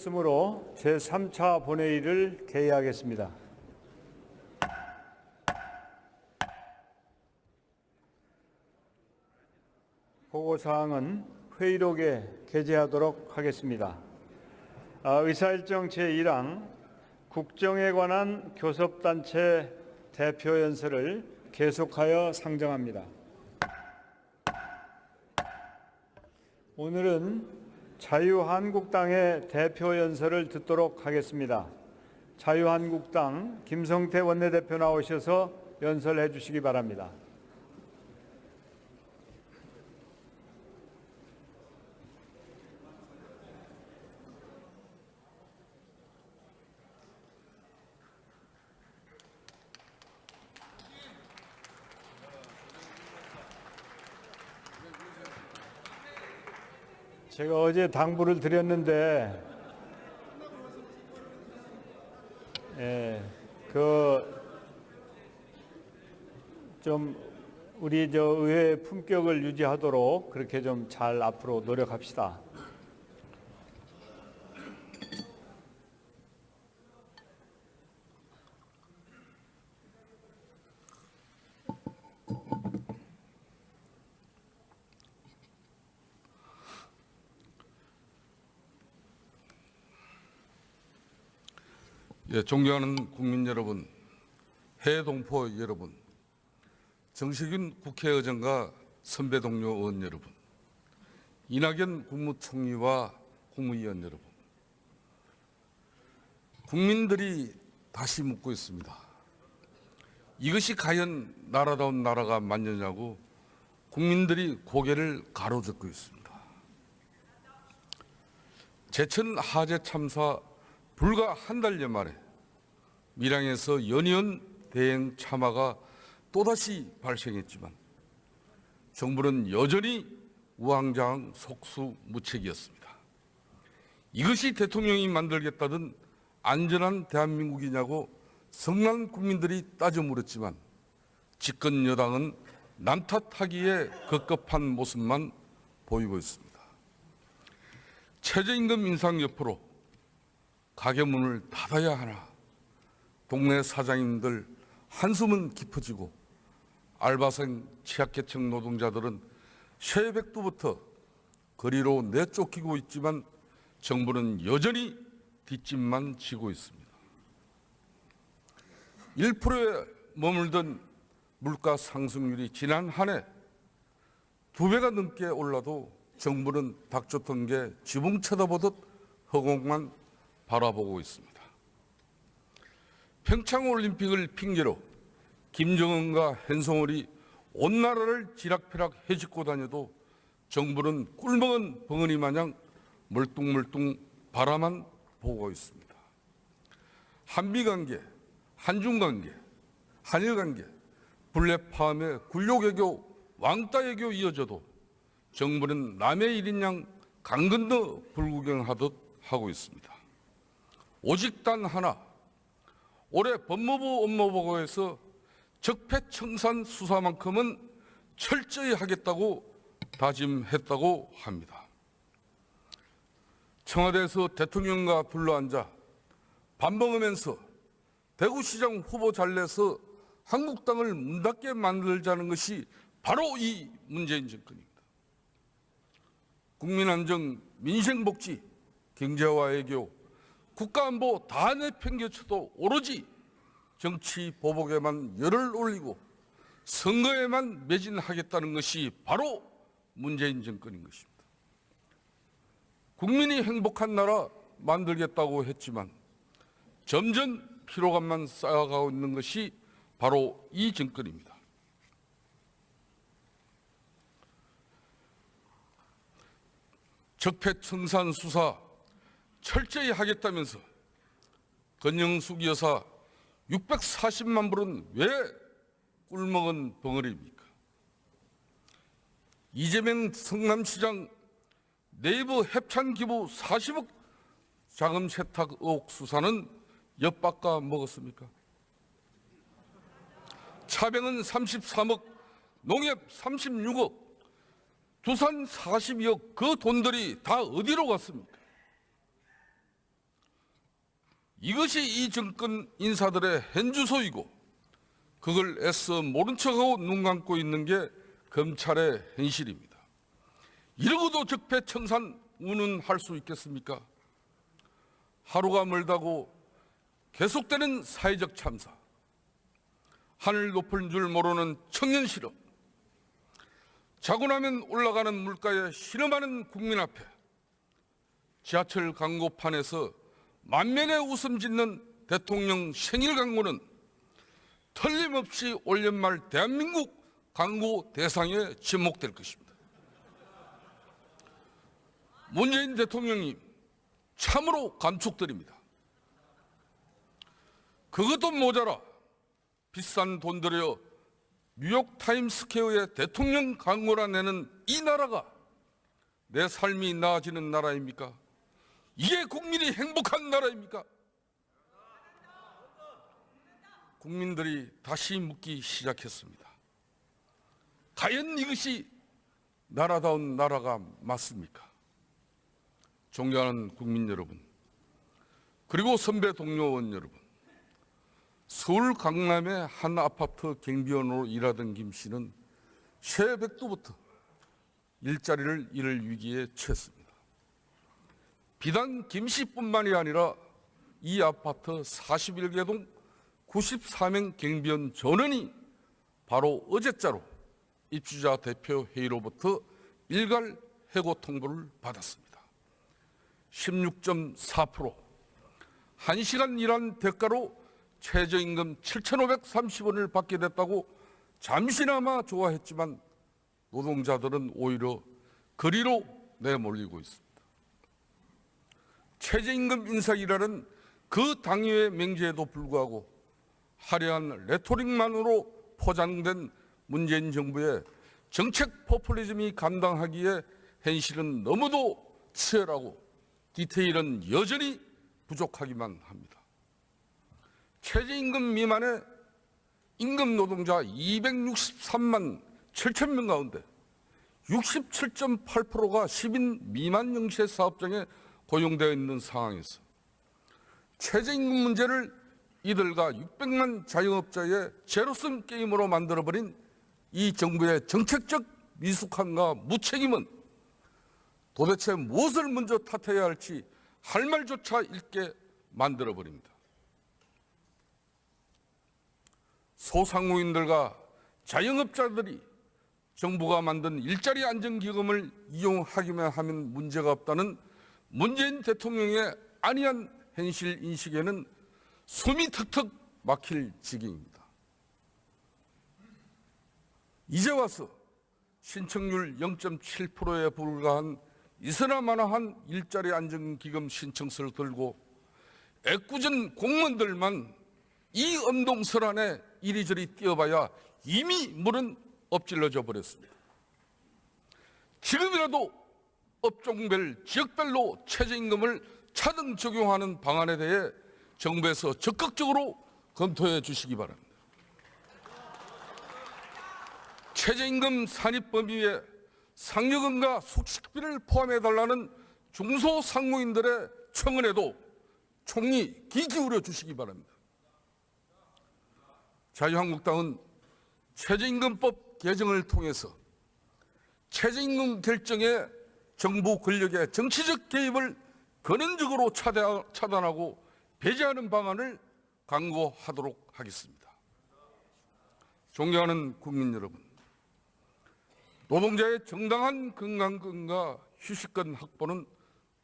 이루어졌으므로 제3차 본회의를 개의하겠습니다. 보고사항은 회의록에 게재하도록 하겠습니다. 의사일정 제1항 국정에 관한 교섭단체 대표연설을 계속하여 상정합니다. 오늘은 자유한국당의 대표연설을 듣도록 하겠습니다. 자유한국당 김성태 원내대표 나오셔서 연설해 주시기 바랍니다. 제가 어제 당부를 드렸는데, 우리 의회의 품격을 유지하도록 그렇게 좀 잘 앞으로 노력합시다. 존경하는 국민 여러분, 해외 동포 여러분, 정식윤 국회의장과 선배 동료 의원 여러분, 이낙연 국무총리와 국무위원 여러분, 국민들이 다시 묻고 있습니다. 이것이 과연 나라다운 나라가 맞느냐고 국민들이 고개를 가로젓고 있습니다. 제천 화재 참사 불과 한 달여 만에 밀양에서 연이은 대형 참화가 또다시 발생했지만 정부는 여전히 우왕좌왕 속수무책이었습니다. 이것이 대통령이 만들겠다던 안전한 대한민국이냐고 성난 국민들이 따져 물었지만 집권 여당은 남 탓하기에 급급한 모습만 보이고 있습니다. 최저임금 인상 여파로 가게 문을 닫아야 하나, 동네 사장님들 한숨은 깊어지고 알바생 취약계층 노동자들은 새벽부터 거리로 내쫓기고 있지만 정부는 여전히 뒷짐만 지고 있습니다. 1%에 머물던 물가 상승률이 지난 한 해 2배가 넘게 올라도 정부는 닥쳤던 게 지붕 쳐다보듯 허공만 바라보고 있습니다. 평창올림픽을 핑계로 김정은과 hen성월이 온 나라를 지락펴락 해집고 다녀도 정부는 꿀먹은 벙어리 마냥 멀뚱멀뚱 바라만 보고 있습니다. 한미관계, 한중관계, 한일관계, 블랙팜에 굴욕외교, 왕따외교 이어져도 정부는 남의 일인 양 강 건너 불구경하듯 하고 있습니다. 오직 단 하나, 올해 법무부 업무보고에서 적폐청산 수사만큼은 철저히 하겠다고 다짐했다고 합니다. 청와대에서 대통령과 둘러앉아 밥 먹으면서 대구시장 후보 잘 내서 한국당을 문 닫게 만들자는 것이 바로 이 문재인 정권입니다. 국민안정, 민생복지, 경제와 외교, 국가안보 다 내팽개쳐도 오로지 정치 보복에만 열을 올리고 선거에만 매진하겠다는 것이 바로 문재인 정권인 것입니다. 국민이 행복한 나라 만들겠다고 했지만 점점 피로감만 쌓여가고 있는 것이 바로 이 정권입니다. 적폐청산 수사 철저히 하겠다면서 권영숙 여사 640만 불은 왜 꿀먹은 벙어리입니까? 이재명 성남시장 네이버 협찬 기부 40억 자금 세탁 의혹 수사는 엿바꿔 먹었습니까? 차병은 33억, 농협 36억, 두산 42억, 그 돈들이 다 어디로 갔습니까? 이것이 이 정권 인사들의 현주소이고 그걸 애써 모른 척하고 눈 감고 있는 게 검찰의 현실입니다. 이러고도 적폐청산 운운할 수 있겠습니까? 하루가 멀다고 계속되는 사회적 참사, 하늘 높을 줄 모르는 청년 실업, 자고 나면 올라가는 물가에 신음하는 국민 앞에 지하철 광고판에서 만면에 웃음 짓는 대통령 생일 광고는 틀림없이 올 연말 대한민국 광고 대상에 지목될 것입니다. 문재인 대통령님, 참으로 감축드립니다. 그것도 모자라 비싼 돈 들여 뉴욕 타임스퀘어에 대통령 광고라 내는 이 나라가 내 삶이 나아지는 나라입니까? 이게 국민이 행복한 나라입니까? 국민들이 다시 묻기 시작했습니다. 과연 이것이 나라다운 나라가 맞습니까? 존경하는 국민 여러분, 그리고 선배 동료 의원 여러분, 서울 강남의 한 아파트 경비원으로 일하던 김 씨는 새벽부터 일자리를 잃을 위기에 처했습니다. 비단 김 씨뿐만이 아니라 이 아파트 41개 동 94명 경비원 전원이 바로 어제자로 입주자 대표 회의로부터 일괄 해고 통보를 받았습니다. 16.4%, 1시간 일한 대가로 최저임금 7,530원을 받게 됐다고 잠시나마 좋아했지만 노동자들은 오히려 거리로 내몰리고 있습니다. 최저임금 인상이라는 그 당위의 명제에도 불구하고 화려한 레토릭만으로 포장된 문재인 정부의 정책 포퓰리즘이 감당하기에 현실은 너무도 치열하고 디테일은 여전히 부족하기만 합니다. 최저임금 미만의 임금 노동자 263만 7천 명 가운데 67.8%가 10인 미만 영세 사업장에 고용되어 있는 상황에서 최저임금 문제를 이들과 600만 자영업자의 제로섬 게임으로 만들어버린 이 정부의 정책적 미숙함과 무책임은 도대체 무엇을 먼저 탓해야 할지 할 말조차 잃게 만들어버립니다. 소상공인들과 자영업자들이 정부가 만든 일자리 안정기금을 이용하기만 하면 문제가 없다는 문재인 대통령의 안이한 현실 인식에는 숨이 턱턱 막힐 지경입니다. 이제 와서 신청률 0.7%에 불과한 이서나마나한 일자리 안정기금 신청서를 들고 애꿎은 공무원들만 이 엄동설안에 이리저리 뛰어봐야 이미 물은 엎질러져 버렸습니다. 지금이라도 업종별, 지역별로 최저임금을 차등 적용하는 방안에 대해 정부에서 적극적으로 검토해 주시기 바랍니다. 최저임금 산입 범위에 상여금과 숙식비를 포함해달라는 중소상공인들의 청원에도 총리 귀 기울여 주시기 바랍니다. 자유한국당은 최저임금법 개정을 통해서 최저임금 결정에 정부 권력의 정치적 개입을 근원적으로 차단하고 배제하는 방안을 강구하도록 하겠습니다. 존경하는 국민 여러분, 노동자의 정당한 건강권과 휴식권 확보는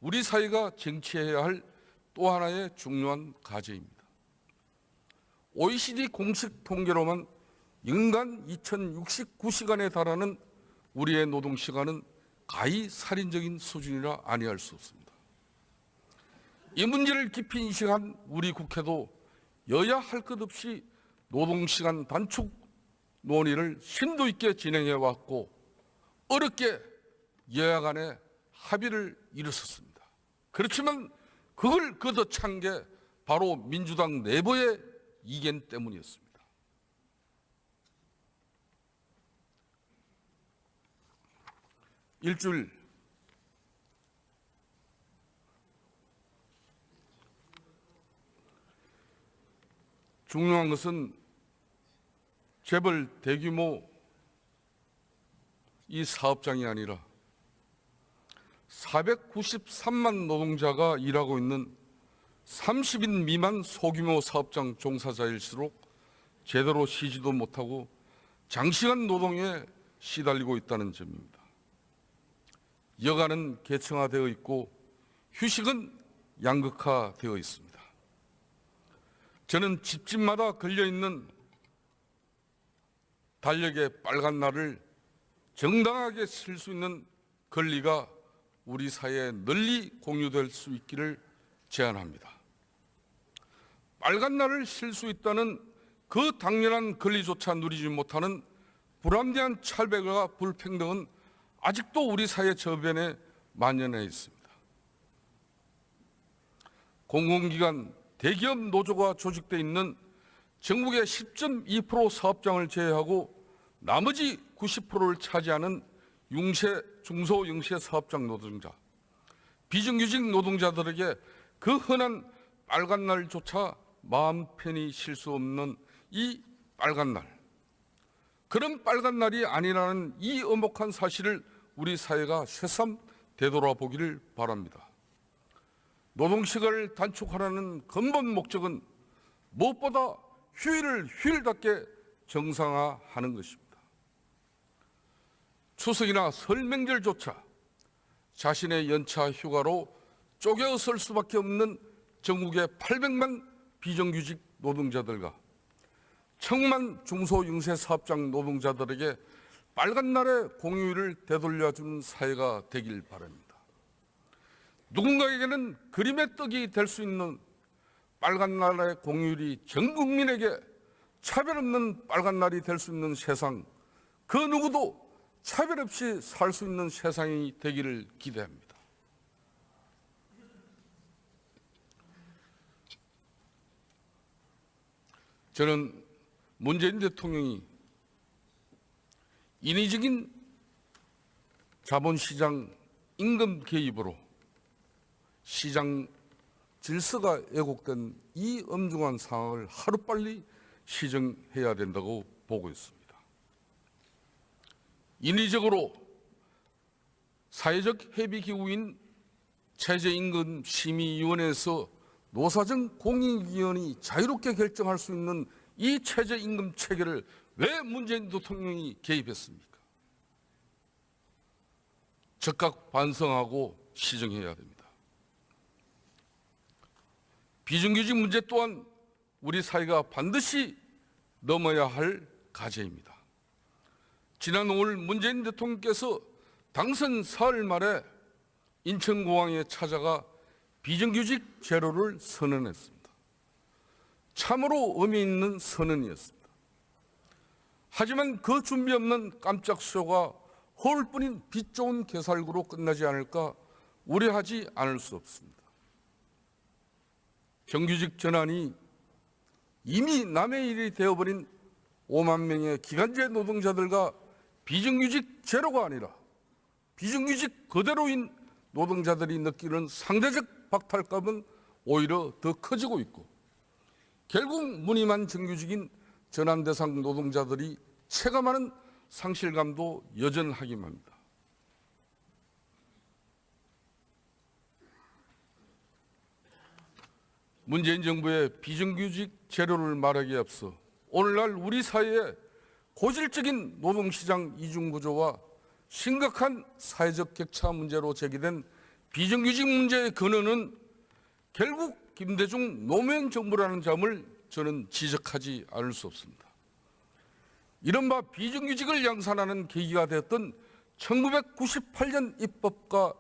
우리 사회가 쟁취해야 할 또 하나의 중요한 과제입니다. OECD 공식 통계로만 연간 2069시간에 달하는 우리의 노동시간은 가히 살인적인 수준이라 아니할 수 없습니다. 이 문제를 깊이 인식한 우리 국회도 여야 할 것 없이 노동시간 단축 논의를 심도 있게 진행해 왔고 어렵게 여야 간에 합의를 이뤘었습니다. 그렇지만 그걸 걷어찬 게 바로 민주당 내부의 이견 때문이었습니다. 일주일 중요한 것은 재벌 대규모 이 사업장이 아니라 493만 노동자가 일하고 있는 30인 미만 소규모 사업장 종사자일수록 제대로 쉬지도 못하고 장시간 노동에 시달리고 있다는 점입니다. 여가는 계층화되어 있고 휴식은 양극화되어 있습니다. 저는 집집마다 걸려있는 달력의 빨간 날을 정당하게 쓸 수 있는 권리가 우리 사회에 널리 공유될 수 있기를 제안합니다. 빨간 날을 쓸 수 있다는 그 당연한 권리조차 누리지 못하는 불합리한 차별과 불평등은 아직도 우리 사회 저변에 만연해 있습니다. 공공기관, 대기업 노조가 조직되어 있는 전국의 10.2% 사업장을 제외하고 나머지 90%를 차지하는 중소영세 사업장 노동자, 비정규직 노동자들에게 그 흔한 빨간 날조차 마음 편히 쉴 수 없는 이 빨간 날, 그런 빨간 날이 아니라는 이 엄혹한 사실을 우리 사회가 새삼 되돌아보기를 바랍니다. 노동시간을 단축하라는 근본 목적은 무엇보다 휴일을 휴일답게 정상화하는 것입니다. 추석이나 설 명절조차 자신의 연차 휴가로 쪼개어 쓸 수밖에 없는 전국의 800만 비정규직 노동자들과 1000만 중소영세 사업장 노동자들에게 빨간 날의 공휴일을 되돌려주는 사회가 되길 바랍니다. 누군가에게는 그림의 떡이 될 수 있는 빨간 날의 공휴일이 전 국민에게 차별 없는 빨간 날이 될 수 있는 세상, 그 누구도 차별 없이 살 수 있는 세상이 되기를 기대합니다. 저는 문재인 대통령이 인위적인 자본시장 임금 개입으로 시장 질서가 왜곡된 이 엄중한 상황을 하루빨리 시정해야 된다고 보고 있습니다. 인위적으로 사회적 협의기구인 최저임금심의위원회에서 노사정 공익위원이 자유롭게 결정할 수 있는 이 최저임금 체계를 왜 문재인 대통령이 개입했습니까? 즉각 반성하고 시정해야 됩니다. 비정규직 문제 또한 우리 사회가 반드시 넘어야 할 과제입니다. 지난 5월 문재인 대통령께서 당선 사흘 말에 인천공항에 찾아가 비정규직 제로를 선언했습니다. 참으로 의미 있는 선언이었습니다. 하지만 그 준비 없는 깜짝 쇼가 허울뿐인 빛 좋은 개살구로 끝나지 않을까 우려하지 않을 수 없습니다. 정규직 전환이 이미 남의 일이 되어버린 5만 명의 기간제 노동자들과 비정규직 제로가 아니라 비정규직 그대로인 노동자들이 느끼는 상대적 박탈감은 오히려 더 커지고 있고 결국 무늬만 정규직인 전환 대상 노동자들이 체감하는 상실감도 여전하기만 합니다. 문재인 정부의 비정규직 제로를 말하기에 앞서 오늘날 우리 사회의 고질적인 노동시장 이중구조와 심각한 사회적 격차 문제로 제기된 비정규직 문제의 근원은 결국 김대중 노무현 정부라는 점을 저는 지적하지 않을 수 없습니다. 이른바 비정규직을 양산하는 계기가 되었던 1998년 입법과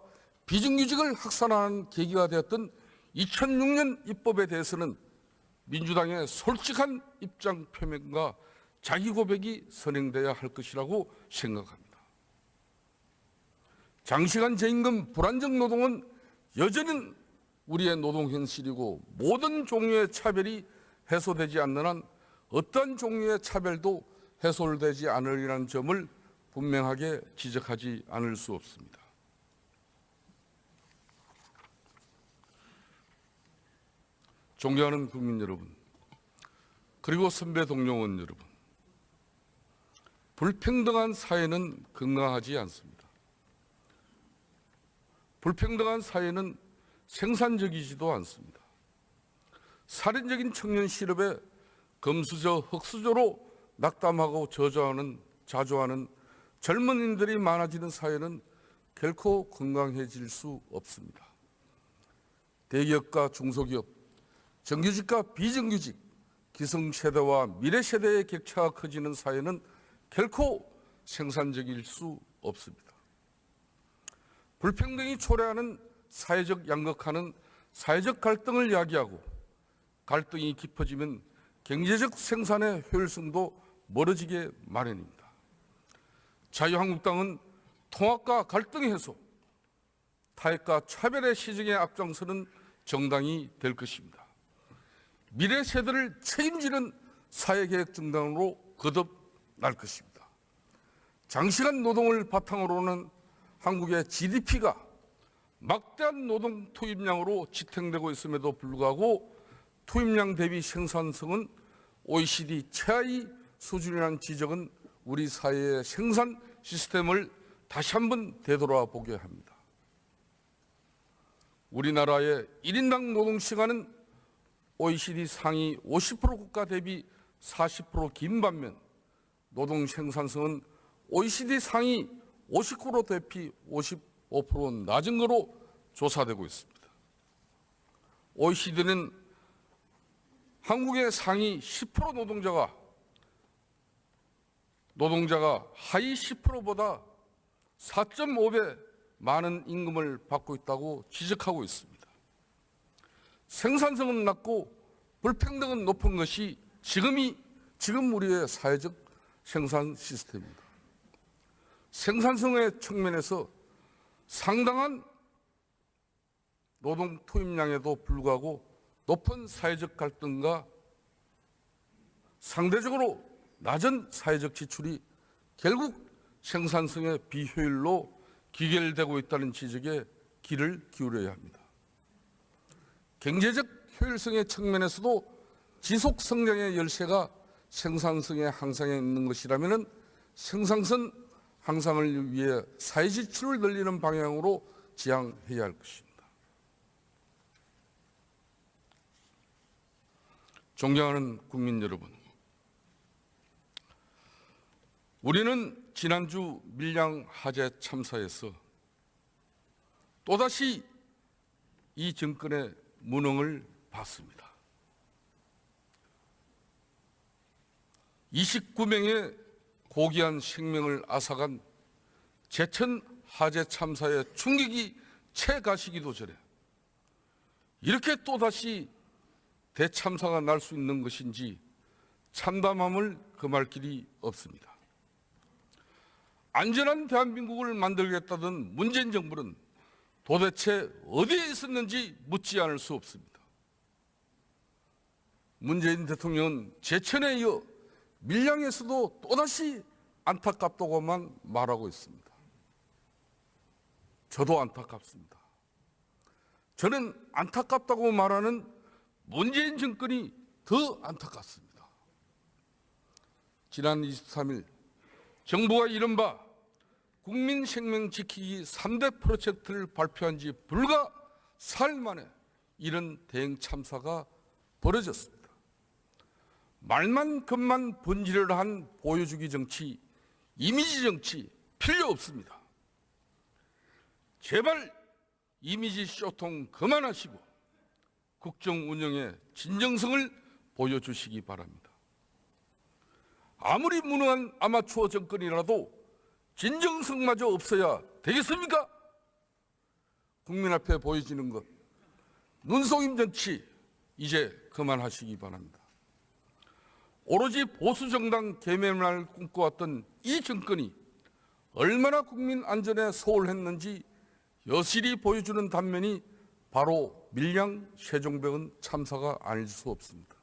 비정규직을 확산하는 계기가 되었던 2006년 입법에 대해서는 민주당의 솔직한 입장 표명과 자기 고백이 선행돼야 할 것이라고 생각합니다. 장시간 저임금 불안정 노동은 여전히 우리의 노동 현실이고 모든 종류의 차별이 해소되지 않는 한 어떤 종류의 차별도 해소되지 않으리라는 점을 분명하게 지적하지 않을 수 없습니다. 존경하는 국민 여러분, 그리고 선배 동료원 여러분, 불평등한 사회는 건강하지 않습니다. 불평등한 사회는 생산적이지도 않습니다. 살인적인 청년 실업에 금수저, 흑수저로 낙담하고 자조하는 젊은이들이 많아지는 사회는 결코 건강해질 수 없습니다. 대기업과 중소기업, 정규직과 비정규직, 기성세대와 미래세대의 격차가 커지는 사회는 결코 생산적일 수 없습니다. 불평등이 초래하는 사회적 양극화는 사회적 갈등을 야기하고, 갈등이 깊어지면 경제적 생산의 효율성도 멀어지게 마련입니다. 자유한국당은 통합과 갈등 해소, 타협과 차별의 시정에 앞장서는 정당이 될 것입니다. 미래 세대를 책임지는 사회개혁 정당으로 거듭날 것입니다. 장시간 노동을 바탕으로는 한국의 GDP가 막대한 노동 투입량으로 지탱되고 있음에도 불구하고 투입량 대비 생산성은 OECD 최하위 수준이라는 지적은 우리 사회의 생산 시스템을 다시 한번 되돌아보게 합니다. 우리나라의 1인당 노동시간은 OECD 상위 50% 국가 대비 40% 긴 반면 노동 생산성은 OECD 상위 59% 대비 55% 낮은 것으로 조사되고 있습니다. OECD는 한국의 상위 10% 노동자가 하위 10%보다 4.5배 많은 임금을 받고 있다고 지적하고 있습니다. 생산성은 낮고 불평등은 높은 것이 지금 우리의 사회적 생산 시스템입니다. 생산성의 측면에서 상당한 노동 투입량에도 불구하고 높은 사회적 갈등과 상대적으로 낮은 사회적 지출이 결국 생산성의 비효율로 귀결되고 있다는 지적에 귀를 기울여야 합니다. 경제적 효율성의 측면에서도 지속 성장의 열쇠가 생산성의 향상에 있는 것이라면 생산성 향상을 위해 사회 지출을 늘리는 방향으로 지향해야 할 것입니다. 존경하는 국민 여러분, 우리는 지난주 밀양 화재 참사에서 또다시 이 정권의 무능을 봤습니다. 29명의 고귀한 생명을 앗아간 제천 화재 참사의 충격이 채 가시기도 전에 이렇게 또다시 대참사가 날 수 있는 것인지 참담함을 금할 길이 없습니다. 안전한 대한민국을 만들겠다던 문재인 정부는 도대체 어디에 있었는지 묻지 않을 수 없습니다. 문재인 대통령은 제천에 이어 밀양에서도 또다시 안타깝다고만 말하고 있습니다. 저도 안타깝습니다. 저는 안타깝다고 말하는 문재인 정권이 더 안타깝습니다. 지난 23일 정부가 이른바 국민 생명 지키기 3대 프로젝트를 발표한 지 불과 사흘 만에 이런 대형 참사가 벌어졌습니다. 말만 겉만 번지르르한 보여주기 정치, 이미지 정치 필요 없습니다. 제발 이미지 쇼통 그만하시고 국정 운영의 진정성을 보여주시기 바랍니다. 아무리 무능한 아마추어 정권이라도 진정성마저 없어야 되겠습니까? 국민 앞에 보여지는 것, 눈속임 정치 이제 그만하시기 바랍니다. 오로지 보수정당 개멸을 꿈꿔왔던 이 정권이 얼마나 국민 안전에 소홀했는지 여실히 보여주는 단면이 바로 밀양 세종병원 참사가 아닐 수 없습니다.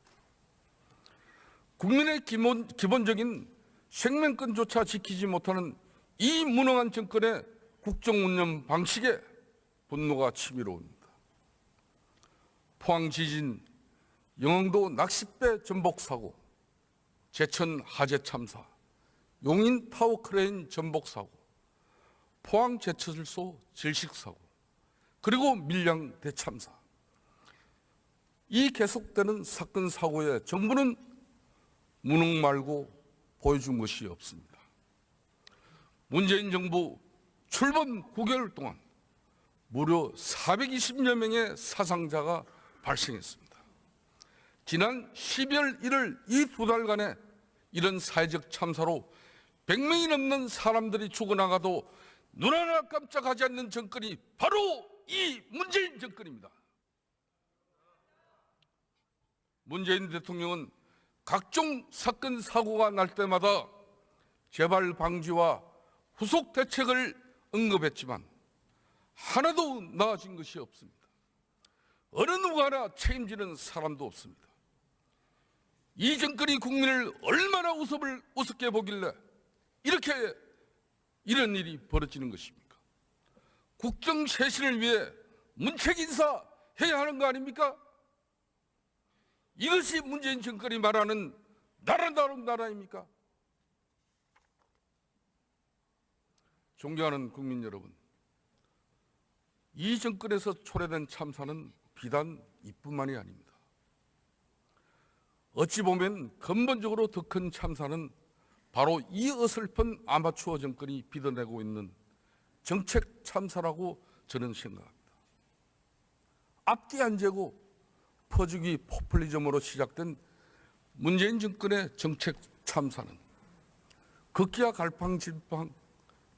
국민의 기본적인 생명권조차 지키지 못하는 이 무능한 정권의 국정운영 방식에 분노가 치밀어옵니다. 포항 지진, 영흥도 낚싯배 전복 사고, 제천 화재 참사, 용인 타워 크레인 전복 사고, 포항 제철소 질식 사고, 그리고 밀양 대참사. 이 계속되는 사건 사고에 정부는 무능 말고 보여준 것이 없습니다. 문재인 정부 출범 9개월 동안 무려 420여 명의 사상자가 발생했습니다. 지난 12월 1일 이 두 달간에 이런 사회적 참사로 100명이 넘는 사람들이 죽어나가도 눈 하나 깜짝하지 않는 정권이 바로 이 문재인 정권입니다. 문재인 대통령은 각종 사건 사고가 날 때마다 재발 방지와 후속 대책을 언급했지만 하나도 나아진 것이 없습니다. 어느 누구 하나 책임지는 사람도 없습니다. 이 정권이 국민을 얼마나 우습게 보길래 이렇게 이런 일이 벌어지는 것입니까? 국정 쇄신을 위해 문책 인사해야 하는 거 아닙니까? 이것이 문재인 정권이 말하는 나라다운 나라입니까? 존경하는 국민 여러분, 이 정권에서 초래된 참사는 비단 이뿐만이 아닙니다. 어찌 보면 근본적으로 더 큰 참사는 바로 이 어설픈 아마추어 정권이 빚어내고 있는 정책 참사라고 저는 생각합니다. 앞뒤 안 재고 퍼주기 포퓰리즘으로 시작된 문재인 정권의 정책 참사는 극기와 갈팡질팡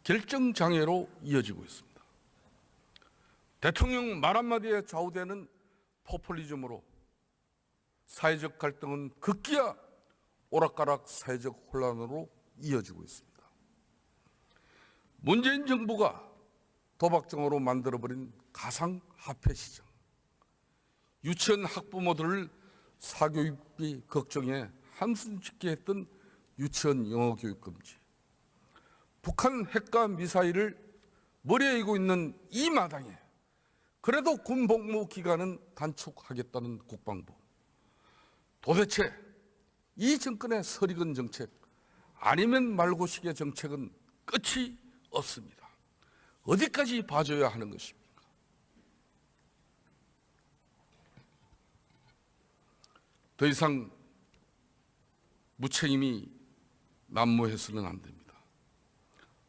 결정장애로 이어지고 있습니다. 대통령 말 한마디에 좌우되는 포퓰리즘으로 사회적 갈등은 극기와 오락가락 사회적 혼란으로 이어지고 있습니다. 문재인 정부가 도박장으로 만들어버린 가상화폐 시장, 유치원 학부모들을 사교육비 걱정에 한숨 짓게 했던 유치원 영어교육 금지, 북한 핵과 미사일을 머리에 이고 있는 이 마당에 그래도 군 복무 기간은 단축하겠다는 국방부. 도대체 이 정권의 설익은 정책, 아니면 말고식의 정책은 끝이 없습니다. 어디까지 봐줘야 하는 것입니까? 더 이상 무책임이 난무해서는 안 됩니다.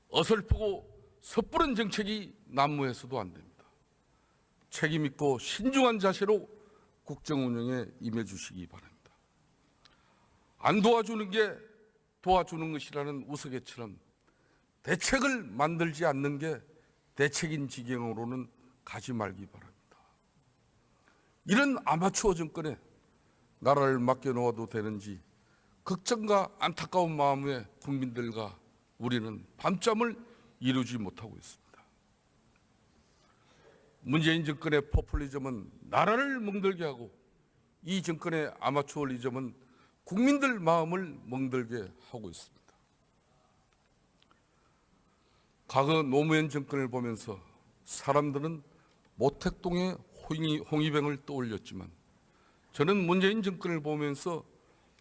어설프고 섣부른 정책이 난무해서도 안 됩니다. 책임 있고 신중한 자세로 국정 운영에 임해 주시기 바랍니다. 안 도와주는 게 도와주는 것이라는 우스개처럼 대책을 만들지 않는 게 대책인 지경으로는 가지 말기 바랍니다. 이런 아마추어 정권에 나라를 맡겨놓아도 되는지 걱정과 안타까운 마음에 국민들과 우리는 밤잠을 이루지 못하고 있습니다. 문재인 정권의 포퓰리즘은 나라를 멍들게 하고 이 정권의 아마추어리즘은 국민들 마음을 멍들게 하고 있습니다. 과거 노무현 정권을 보면서 사람들은 모택동의 홍위병을 떠올렸지만 저는 문재인 정권을 보면서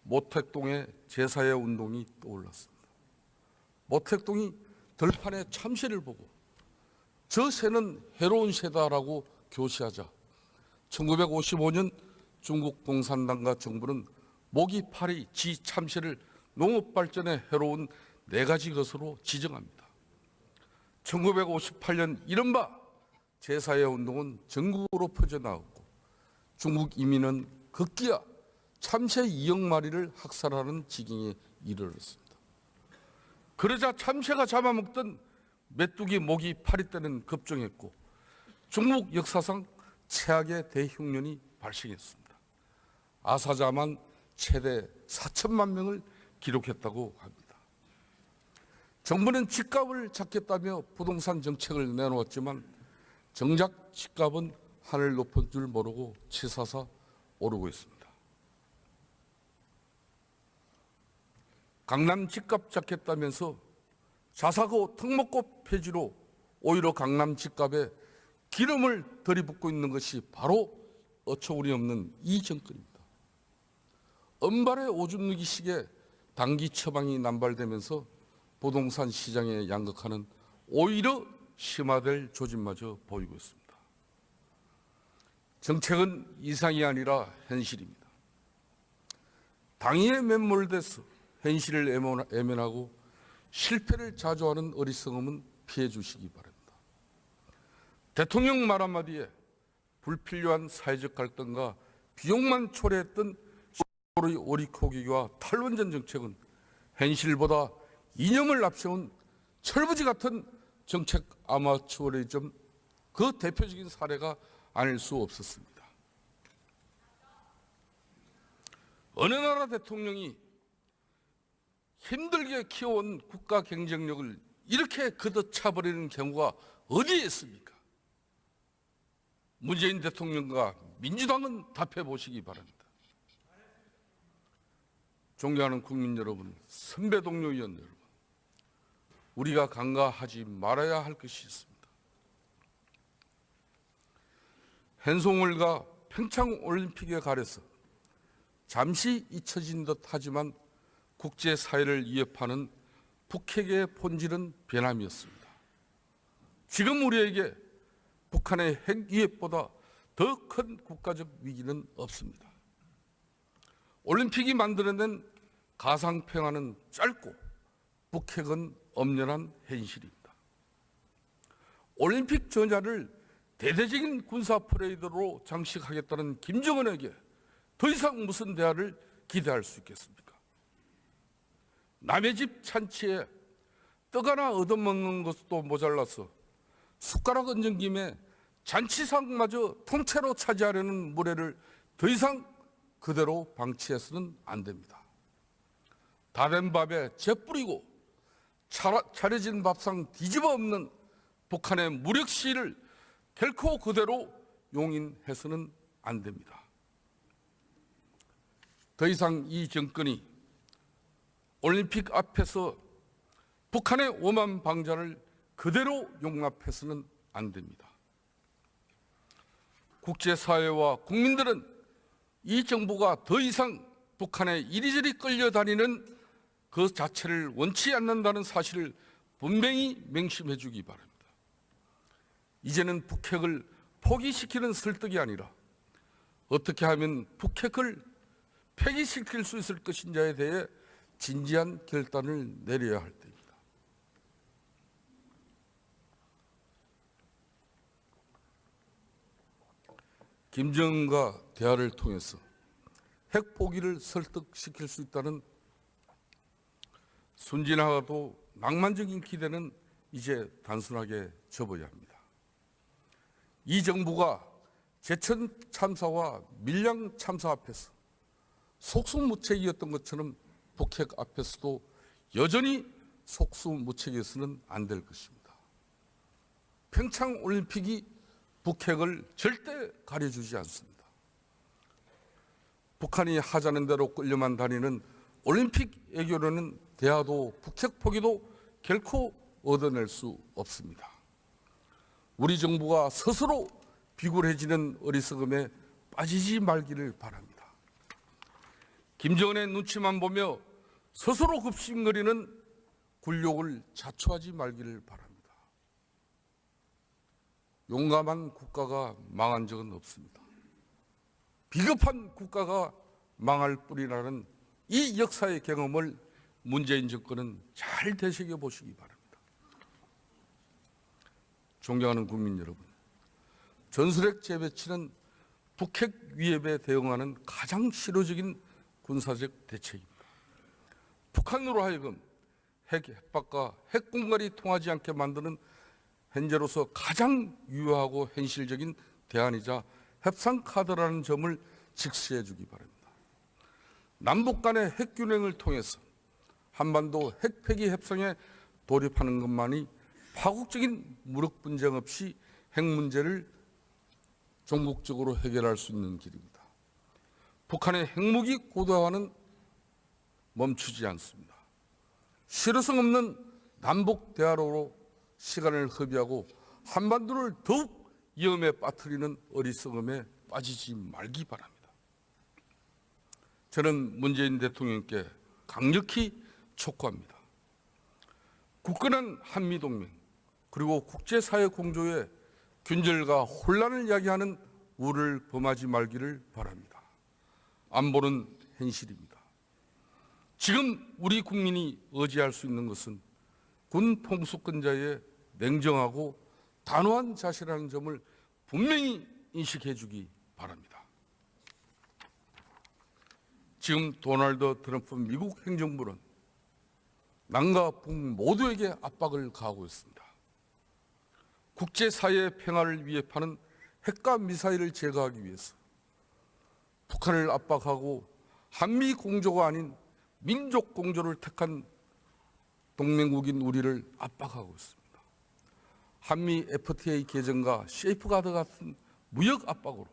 모택동의 제4의 운동이 떠올랐습니다. 모택동이 들판의 참새를 보고 저 새는 해로운 새다라고 교시하자 1955년 중국 공산당과 정부는 모기, 파리, 쥐, 참새를 농업발전에 해로운 4가지 것으로 지정합니다. 1958년 이른바 제4의 운동은 전국으로 퍼져나갔고 중국 이민은 급기야 참새 2억 마리를 학살하는 지경에 이르렀습니다. 그러자 참새가 잡아먹던 메뚜기, 모기, 파리 떼는 급증했고 중국 역사상 최악의 대흉년이 발생했습니다. 아사자만 최대 4천만 명을 기록했다고 합니다. 정부는 집값을 잡겠다며 부동산 정책을 내놓았지만 정작 집값은 하늘 높은 줄 모르고 치솟아 오르고 있습니다. 강남 집값 잡겠다면서 자사고 특목고 폐지로 오히려 강남 집값에 기름을 들이붓고 있는 것이 바로 어처구니 없는 이 정권입니다. 은발의 오줌 누기식의 단기 처방이 남발되면서 부동산 시장에 양극화는 오히려 심화될 조짐마저 보이고 있습니다. 정책은 이상이 아니라 현실입니다. 당위에 매몰돼서 현실을 외면하고 실패를 자주 하는 어리석음은 피해 주시기 바랍니다. 대통령 말 한마디에 불필요한 사회적 갈등과 비용만 초래했던 시골의 오리코기와 탈원전 정책은 현실보다 이념을 앞세운 철부지 같은 정책 아마추어리즘 그 대표적인 사례가 아닐 수 없었습니다. 어느 나라 대통령이 힘들게 키워온 국가 경쟁력을 이렇게 걷어차버리는 경우가 어디에 있습니까? 문재인 대통령과 민주당은 답해 보시기 바랍니다. 존경하는 국민 여러분, 선배 동료 의원 여러분, 우리가 간과하지 말아야 할 것이 있습니다. hen송월과 평창올림픽에 가려서 잠시 잊혀진 듯 하지만 국제사회를 위협하는 북핵의 본질은 변함이었습니다. 지금 우리에게 북한의 핵 위협보다 더 큰 국가적 위기는 없습니다. 올림픽이 만들어낸 가상평화는 짧고 북핵은 엄연한 현실입니다. 올림픽 전야를 대대적인 군사 퍼레이드로 장식하겠다는 김정은에게 더 이상 무슨 대화를 기대할 수 있겠습니까? 남의 집 잔치에 떡 하나 얻어먹는 것도 모자라서 숟가락 얹은 김에 잔치상마저 통째로 차지하려는 무례를 더 이상 그대로 방치해서는 안 됩니다. 다른 밥에 재 뿌리고 차려진 밥상 뒤집어 엎는 북한의 무력 시위를 결코 그대로 용인해서는 안 됩니다. 더 이상 이 정권이 올림픽 앞에서 북한의 오만 방자를 그대로 용납해서는 안 됩니다. 국제사회와 국민들은 이 정부가 더 이상 북한에 이리저리 끌려다니는 그 자체를 원치 않는다는 사실을 분명히 명심해 주기 바랍니다. 이제는 북핵을 포기시키는 설득이 아니라 어떻게 하면 북핵을 폐기시킬 수 있을 것인지에 대해 진지한 결단을 내려야 할 때입니다. 김정은과 대화를 통해서 핵 포기를 설득시킬 수 있다는 순진하고도 낭만적인 기대는 이제 단순하게 접어야 합니다. 이 정부가 제천 참사와 밀양 참사 앞에서 속수무책이었던 것처럼 북핵 앞에서도 여전히 속수무책이어서는 안 될 것입니다. 평창올림픽이 북핵을 절대 가려주지 않습니다. 북한이 하자는 대로 끌려만 다니는 올림픽 애교로는 대화도 북핵 포기도 결코 얻어낼 수 없습니다. 우리 정부가 스스로 비굴해지는 어리석음에 빠지지 말기를 바랍니다. 김정은의 눈치만 보며 스스로 급심거리는 굴욕을 자초하지 말기를 바랍니다. 용감한 국가가 망한 적은 없습니다. 비겁한 국가가 망할 뿐이라는 이 역사의 경험을 문재인 정권은 잘 되새겨 보시기 바랍니다. 존경하는 국민 여러분, 전술핵 재배치는 북핵 위협에 대응하는 가장 실효적인 군사적 대책입니다. 북한으로 하여금 핵 협박과 핵 공갈이 통하지 않게 만드는 현재로서 가장 유효하고 현실적인 대안이자 협상 카드라는 점을 직시해 주기 바랍니다. 남북 간의 핵균형을 통해서 한반도 핵폐기 협상에 돌입하는 것만이 파국적인 무력 분쟁 없이 핵 문제를 종국적으로 해결할 수 있는 길입니다. 북한의 핵무기 고도화는 멈추지 않습니다. 실효성 없는 남북 대화로 시간을 허비하고 한반도를 더욱 위험에 빠뜨리는 어리석음에 빠지지 말기 바랍니다. 저는 문재인 대통령께 강력히 촉구합니다. 굳건한 한미동맹 그리고 국제사회 공조에 균열과 혼란을 야기하는 우를 범하지 말기를 바랍니다. 안보는 현실입니다. 지금 우리 국민이 의지할 수 있는 것은 군 통수권자의 냉정하고 단호한 자세라는 점을 분명히 인식해 주기 바랍니다. 지금 도널드 트럼프 미국 행정부는 남과 북 모두에게 압박을 가하고 있습니다. 국제사회의 평화를 위협하는 핵과 미사일을 제거하기 위해서 북한을 압박하고 한미 공조가 아닌 민족 공조를 택한 동맹국인 우리를 압박하고 있습니다. 한미 FTA 개정과 세이프가드 같은 무역 압박으로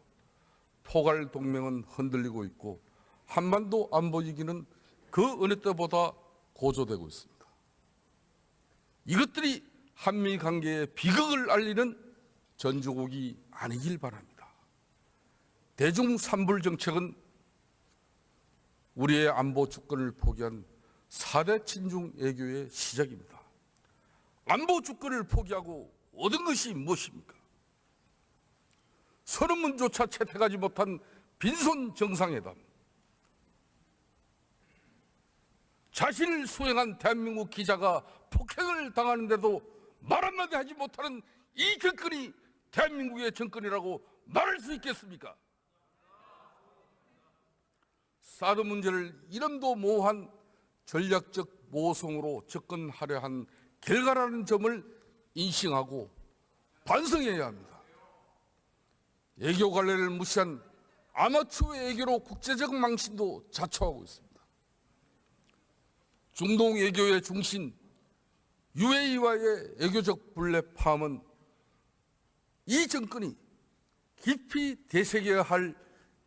포괄 동맹은 흔들리고 있고 한반도 안보 위기는 그 어느 때보다 고조되고 있습니다. 이것들이 한미 관계의 비극을 알리는 전조국이 아니길 바랍니다. 대중 산불 정책은 우리의 안보 주권을 포기한 4대 친중 외교의 시작입니다. 안보 주권을 포기하고 얻은 것이 무엇입니까? 선언문조차 채택하지 못한 빈손 정상회담. 자신을 수행한 대한민국 기자가 폭행을 당하는데도 말 한마디 하지 못하는 이 정권이 대한민국의 정권이라고 말할 수 있겠습니까? 사드 문제를 이름도 모호한 전략적 모성으로 접근하려 한 결과라는 점을 인식하고 반성해야 합니다. 외교 관례를 무시한 아마추어 외교로 국제적 망신도 자초하고 있습니다. 중동 외교의 중심 UAE와의 외교적 불협화음은 이 정권이 깊이 되새겨야 할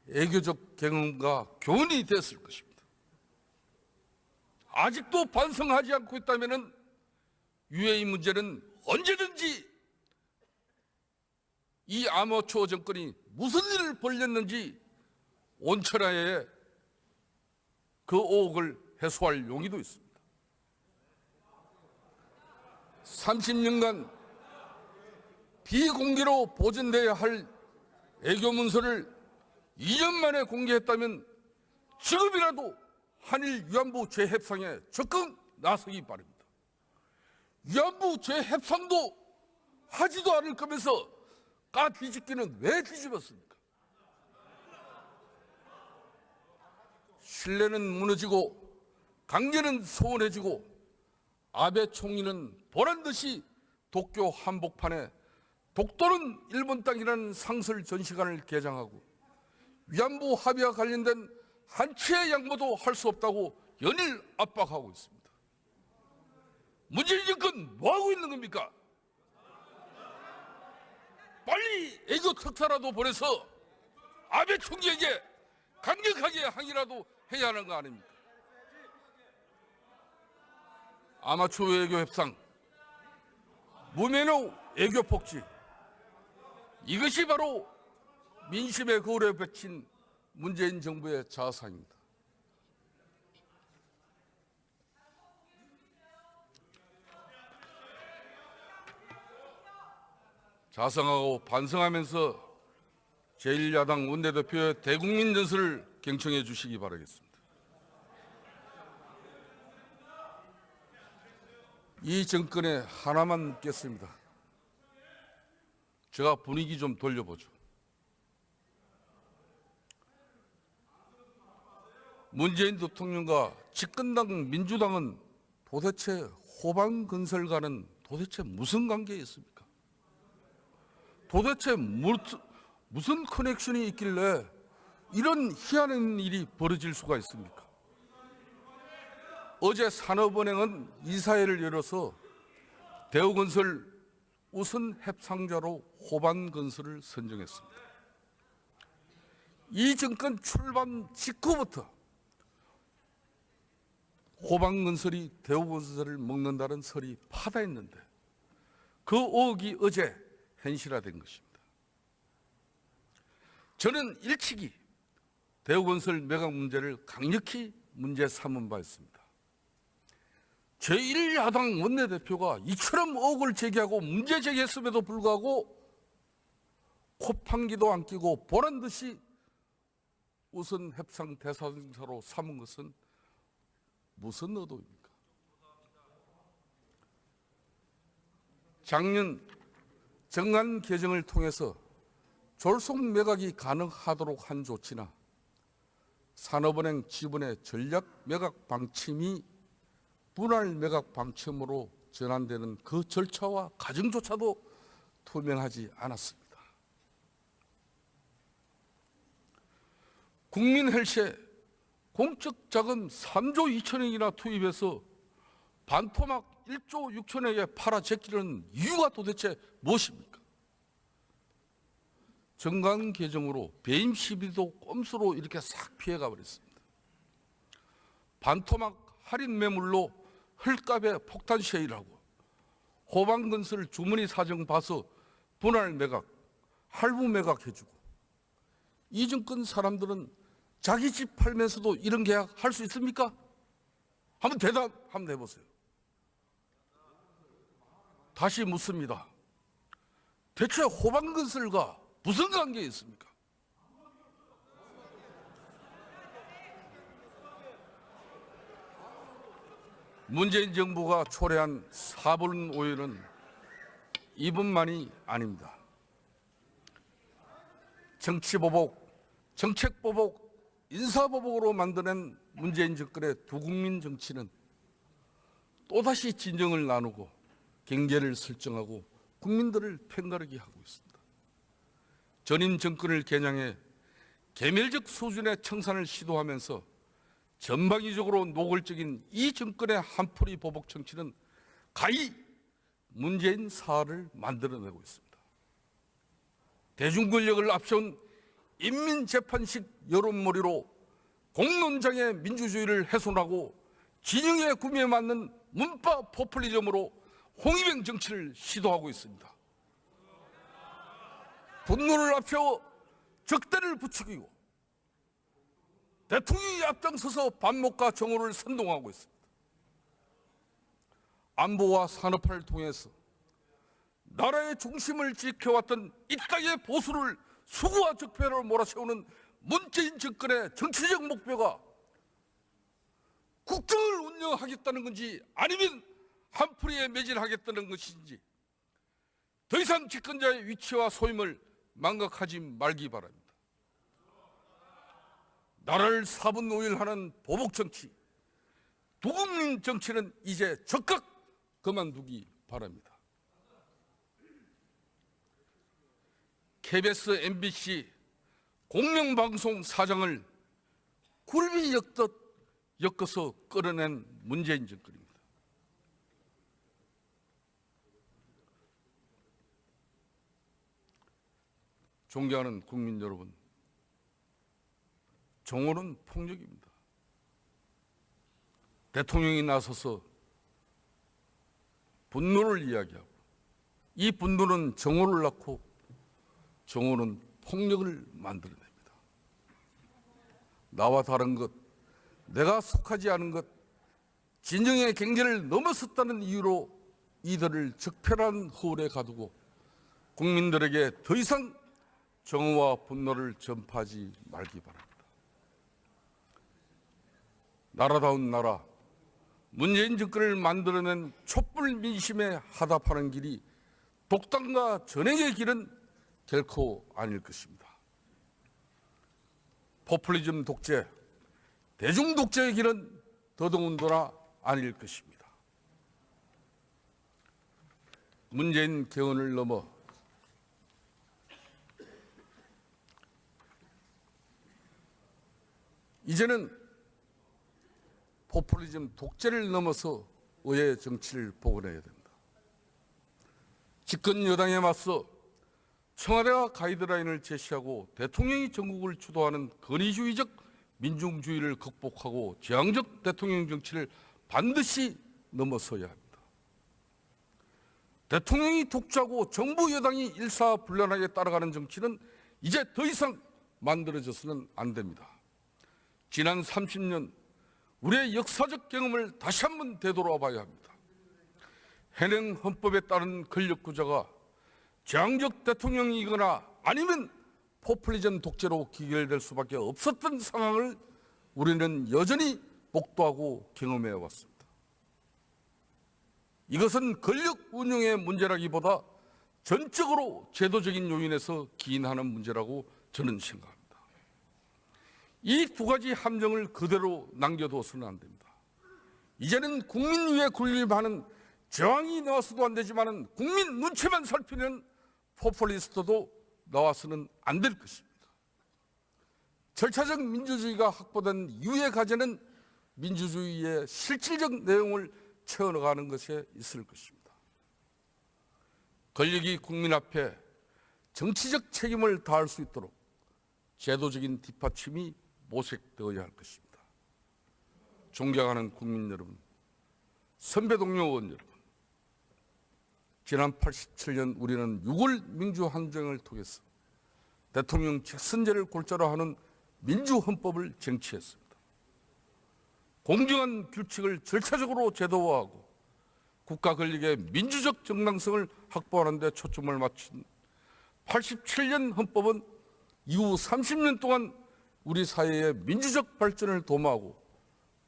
외교적 경험과 교훈이 됐을 것입니다. 아직도 반성하지 않고 있다면 UAE 문제는 언제든지 이 아마추어 정권이 무슨 일을 벌였는지 온천하에 그 의혹을 해소할 용의도 있습니다. 30년간 비공개로 보존돼야 할 외교 문서를 2년 만에 공개했다면 지금이라도 한일 위안부 재협상에 적극 나서기 바랍니다. 위안부 재협상도 하지도 않을 거면서 까 뒤집기는 왜 뒤집었습니까? 신뢰는 무너지고 관계는 소원해지고 아베 총리는 보란듯이 도쿄 한복판에 독도는 일본 땅이라는 상설 전시관을 개장하고 위안부 합의와 관련된 한치의 양보도 할 수 없다고 연일 압박하고 있습니다. 문재인 정권 뭐하고 있는 겁니까? 빨리 애교 특사라도 보내서 아베 총리에게 강력하게 항의라도 해야 하는 거 아닙니까? 아마추어 외교 협상, 무면허 외교 폭지, 이것이 바로 민심의 거울에 비친 문재인 정부의 자아상입니다. 자성하고 반성하면서 제1야당 원내대표의 대국민 전설을 경청해 주시기 바라겠습니다. 이 정권에 하나만 묻겠습니다. 제가 분위기 좀 돌려보죠. 문재인 대통령과 집권당 민주당은 도대체 호반건설과는 도대체 무슨 관계에 있습니까? 도대체 무슨 커넥션이 있길래 이런 희한한 일이 벌어질 수가 있습니까? 어제 산업은행은 이사회를 열어서 대우건설 우선 협상자로 호반건설을 선정했습니다. 이 정권 출범 직후부터 호반건설이 대우건설을 먹는다는 설이 파다했는데 그 의혹이 어제 현실화된 것입니다. 저는 일찍이 대우건설 매각 문제를 강력히 문제 삼은 바 있습니다. 제1야당 원내대표가 이처럼 의혹을 제기하고 문제 제기했음에도 불구하고 코판기도 안 끼고 보란 듯이 우선 협상 대상자로 삼은 것은 무슨 의도입니까? 작년 정관 개정을 통해서 졸속 매각이 가능하도록 한 조치나 산업은행 지분의 전략 매각 방침이 분할 매각 방침으로 전환되는 그 절차와 과정조차도 투명하지 않았습니다. 국민헬스에 공적 자금 3조 2천억이나 투입해서 반토막 1조 6천억에 팔아 제끼려는 이유가 도대체 무엇입니까? 정관 개정으로 배임 시비도 꼼수로 이렇게 싹 피해가 버렸습니다. 반토막 할인 매물로 헐값에 폭탄 세일하고 호방건설 주머니 사정 봐서 분할 매각, 할부 매각 해주고 이 정권 사람들은 자기 집 팔면서도 이런 계약 할 수 있습니까? 한번 대답 한번 해보세요. 다시 묻습니다. 대체 호방건설과 무슨 관계 있습니까? 문재인 정부가 초래한 4분 5일은 이분만이 아닙니다. 정치보복, 정책보복, 인사보복으로 만드는 문재인 정권의 두 국민 정치는 또다시 진정을 나누고 경계를 설정하고 국민들을 편가르게 하고 있습니다. 전임 정권을 겨냥해 개멸적 수준의 청산을 시도하면서 전방위적으로 노골적인 이 정권의 한풀이 보복 정치는 가히 문재인 사활을 만들어내고 있습니다. 대중권력을 앞세운 인민재판식 여론몰이로 공론장의 민주주의를 훼손하고 진영의 구미에 맞는 문파 포퓰리즘으로 홍위병 정치를 시도하고 있습니다. 분노를 앞세워 적대를 부추기고 대통령이 앞장서서 반목과 정오를 선동하고 있습니다. 안보와 산업화를 통해서 나라의 중심을 지켜왔던 이 땅의 보수를 수구와 적폐로 몰아세우는 문재인 정권의 정치적 목표가 국정을 운영하겠다는 건지 아니면 한풀이에 매진하겠다는 것인지 더 이상 집권자의 위치와 소임을 망각하지 말기 바랍니다. 나라를 4분 5일 하는 보복 정치, 두국민 정치는 이제 적극 그만두기 바랍니다. KBS, MBC 공영방송 사장을 굴비 엮듯 엮어서 끌어낸 문재인 정권입니다. 존경하는 국민 여러분, 정오는 폭력입니다. 대통령이 나서서 분노를 이야기하고 이 분노는 정오를 낳고 정오는 폭력을 만들어냅니다. 나와 다른 것, 내가 속하지 않은 것, 진정의 경계를 넘어섰다는 이유로 이들을 적폐란 허울에 가두고 국민들에게 더 이상 정오와 분노를 전파하지 말기 바랍니다. 나라다운 나라, 문재인 정권을 만들어낸 촛불 민심에 하답하는 길이 독단과 전행의 길은 결코 아닐 것입니다. 포퓰리즘 독재, 대중 독재의 길은 더더군다나 아닐 것입니다. 문재인 개헌을 넘어 이제는 포퓰리즘 독재를 넘어서 의회 정치를 복원해야 됩니다. 집권 여당에 맞서 청와대가 가이드라인을 제시하고 대통령이 전국을 주도하는 권위주의적 민중주의를 극복하고 지향적 대통령 정치를 반드시 넘어서야 합니다. 대통령이 독주하고 정부 여당이 일사불란하게 따라가는 정치는 이제 더 이상 만들어져서는 안 됩니다. 지난 30년 우리의 역사적 경험을 다시 한번 되돌아봐야 합니다. 현행 헌법에 따른 권력구조가 제왕적 대통령이거나 아니면 포퓰리즘 독재로 기결될 수밖에 없었던 상황을 우리는 여전히 목도하고 경험해 왔습니다. 이것은 권력 운영의 문제라기보다 전적으로 제도적인 요인에서 기인하는 문제라고 저는 생각합니다. 이 두 가지 함정을 그대로 남겨두어서는 안 됩니다. 이제는 국민 위에 군림하는 제왕이 나와서도 안 되지만 국민 눈치만 살피는 포퓰리스트도 나와서는 안 될 것입니다. 절차적 민주주의가 확보된 이후의 과제는 민주주의의 실질적 내용을 채워나가는 것에 있을 것입니다. 권력이 국민 앞에 정치적 책임을 다할 수 있도록 제도적인 뒷받침이 모색되어야 할 것입니다. 존경하는 국민 여러분, 선배 동료 의원 여러분, 지난 87년 우리는 6월 민주항쟁을 통해서 대통령 직선제를 골자로 하는 민주헌법을 쟁취했습니다. 공정한 규칙을 절차적으로 제도화하고 국가 권력의 민주적 정당성을 확보하는 데 초점을 맞춘 87년 헌법은 이후 30년 동안 우리 사회의 민주적 발전을 도모하고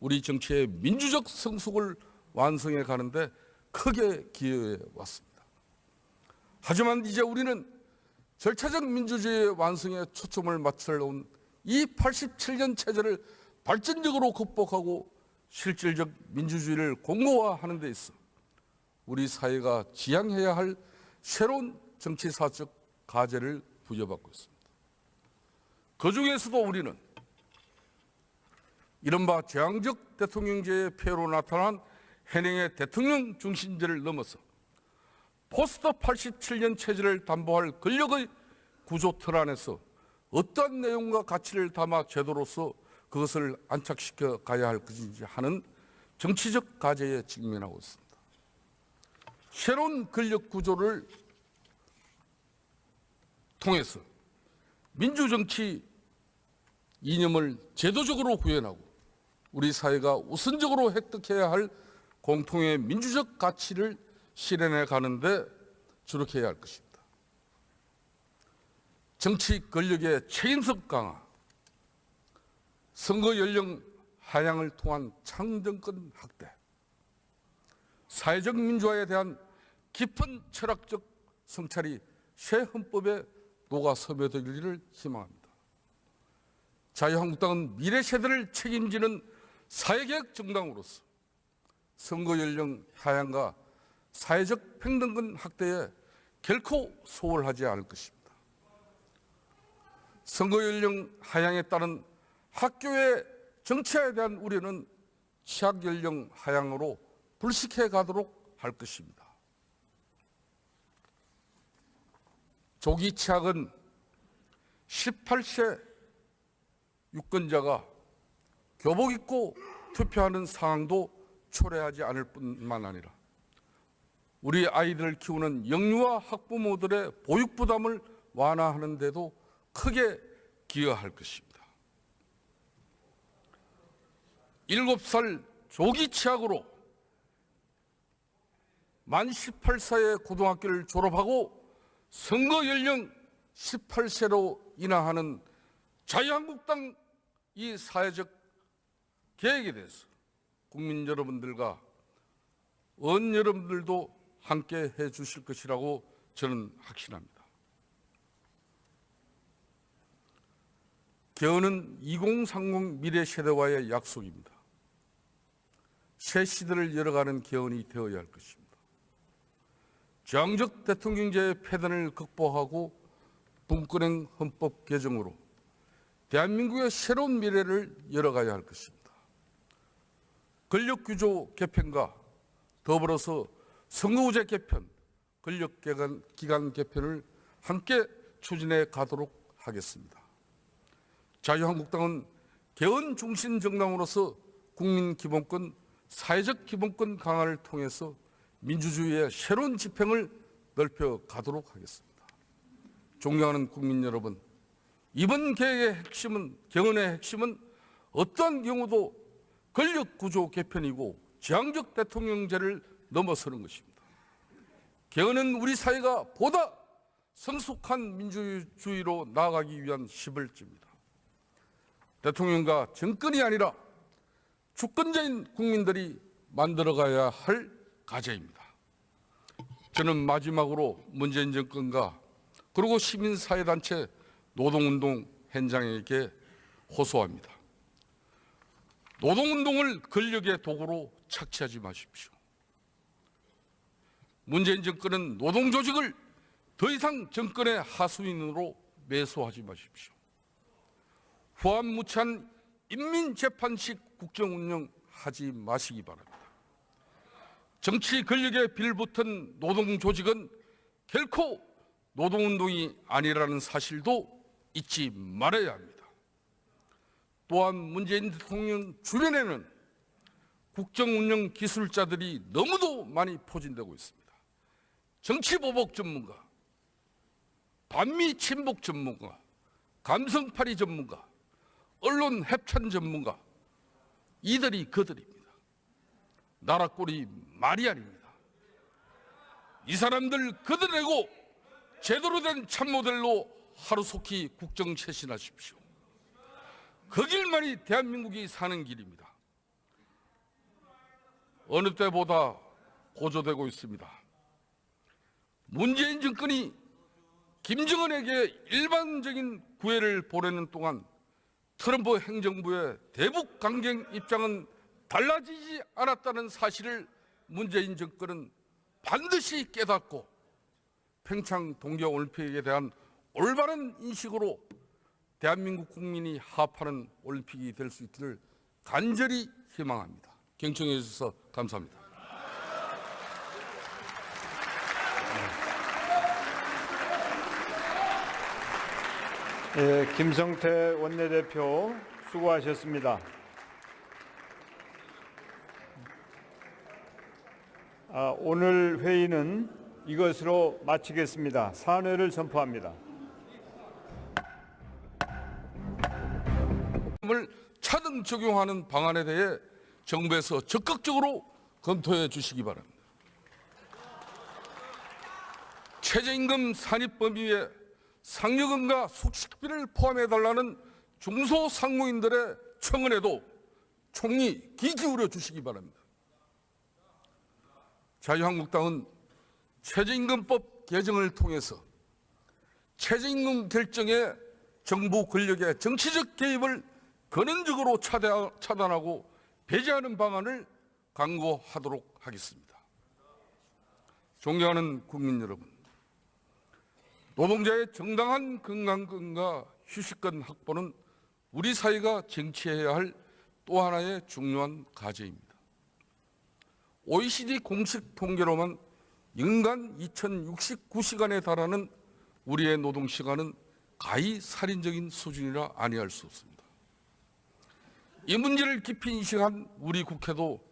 우리 정치의 민주적 성숙을 완성해 가는데 크게 기여해 왔습니다. 하지만 이제 우리는 절차적 민주주의의 완성에 초점을 맞춰온 이 87년 체제를 발전적으로 극복하고 실질적 민주주의를 공고화하는 데 있어 우리 사회가 지향해야 할 새로운 정치사적 과제를 부여받고 있습니다. 그중에서도 우리는 이른바 제왕적 대통령제의 폐해로 나타난 현행의 대통령 중심제를 넘어서 포스트 87년 체제를 담보할 권력의 구조 틀 안에서 어떠한 내용과 가치를 담아 제도로서 그것을 안착시켜 가야 할 것인지 하는 정치적 과제에 직면하고 있습니다. 새로운 권력 구조를 통해서 민주정치 이념을 제도적으로 구현하고 우리 사회가 우선적으로 획득해야 할 공통의 민주적 가치를 실현해 가는데 주력해야 할 것입니다. 정치 권력의 책임성 강화, 선거 연령 하향을 통한 창정권 확대, 사회적 민주화에 대한 깊은 철학적 성찰이 새 헌법에 녹아 스며들기를 희망합니다. 자유한국당은 미래 세대를 책임지는 사회개혁 정당으로서 선거 연령 하향과 사회적 평등권 확대에 결코 소홀하지 않을 것입니다. 선거 연령 하향에 따른 학교의 정치화에 대한 우려는 취학 연령 하향으로 불식해 가도록 할 것입니다. 조기 취학은 18세 유권자가 교복 입고 투표하는 상황도 초래하지 않을 뿐만 아니라 우리 아이들을 키우는 영유아 학부모들의 보육 부담을 완화하는 데도 크게 기여할 것입니다. 7살 조기 취학으로 만 18세의 고등학교를 졸업하고 선거 연령 18세로 인하하는 자유한국당 이 사회적 계획에 대해서 국민 여러분들과 의원 여러분들도 함께 해 주실 것이라고 저는 확신합니다. 개헌은 2030 미래 세대와의 약속입니다. 새 시대를 열어가는 개헌이 되어야 할 것입니다. 제왕적 대통령제의 폐단을 극복하고 분권형 헌법 개정으로 대한민국의 새로운 미래를 열어가야 할 것입니다. 권력구조 개편과 더불어서 선거구제 개편, 권력기관 개편을 함께 추진해 가도록 하겠습니다. 자유한국당은 개헌 중심 정당으로서 국민 기본권, 사회적 기본권 강화를 통해서 민주주의의 새로운 지평을 넓혀 가도록 하겠습니다. 존경하는 국민 여러분, 이번 개헌의 핵심은 어떠한 경우도 권력구조 개편이고 지향적 대통령제를 넘어서는 것입니다. 개헌은 우리 사회가 보다 성숙한 민주주의로 나아가기 위한 시벌지입니다. 대통령과 정권이 아니라 주권자인 국민들이 만들어가야 할 과제입니다. 저는 마지막으로 문재인 정권과 그리고 시민사회단체 노동운동 현장에게 호소합니다. 노동운동을 권력의 도구로 착취하지 마십시오. 문재인 정권은 노동조직을 더 이상 정권의 하수인으로 매수하지 마십시오. 후한무치한 인민재판식 국정운영하지 마시기 바랍니다. 정치 권력에 빌붙은 노동조직은 결코 노동운동이 아니라는 사실도 잊지 말아야 합니다. 또한 문재인 대통령 주변에는 국정운영 기술자들이 너무도 많이 포진되고 있습니다. 정치보복 전문가, 반미 친북 전문가, 감성팔이 전문가, 언론 협찬 전문가, 이들이 그들입니다. 나라 꼴이 말이 아닙니다. 이 사람들 걷어내고 제대로 된 참모델로 하루속히 국정쇄신하십시오. 그 길만이 대한민국이 사는 길입니다. 어느 때보다 고조되고 있습니다. 문재인 정권이 김정은에게 일반적인 구애를 보내는 동안 트럼프 행정부의 대북 강경 입장은 달라지지 않았다는 사실을 문재인 정권은 반드시 깨닫고 평창 동계올림픽에 대한 올바른 인식으로 대한민국 국민이 합하는 올림픽이 될 수 있기를 간절히 희망합니다. 경청해 주셔서 감사합니다. 예, 김성태 원내대표 수고하셨습니다. 오늘 회의는 이것으로 마치겠습니다. 산회를 선포합니다. 을 차등 적용하는 방안에 대해 정부에서 적극적으로 검토해 주시기 바랍니다. 최저임금 산입 범위에 상여금과 숙식비를 포함해달라는 중소상무인들의 청원에도 총리 귀 기울여 주시기 바랍니다. 자유한국당은 최저임금법 개정을 통해서 최저임금 결정에 정부 권력의 정치적 개입을 근원적으로 차단하고 배제하는 방안을 강구하도록 하겠습니다. 존경하는 국민 여러분, 노동자의 정당한 건강권과 휴식권 확보는 우리 사회가 쟁취해야 할 또 하나의 중요한 과제입니다. OECD 공식 통계로만 연간 2069시간에 달하는 우리의 노동시간은 가히 살인적인 수준이라 아니할 수 없습니다. 이 문제를 깊이 인식한 우리 국회도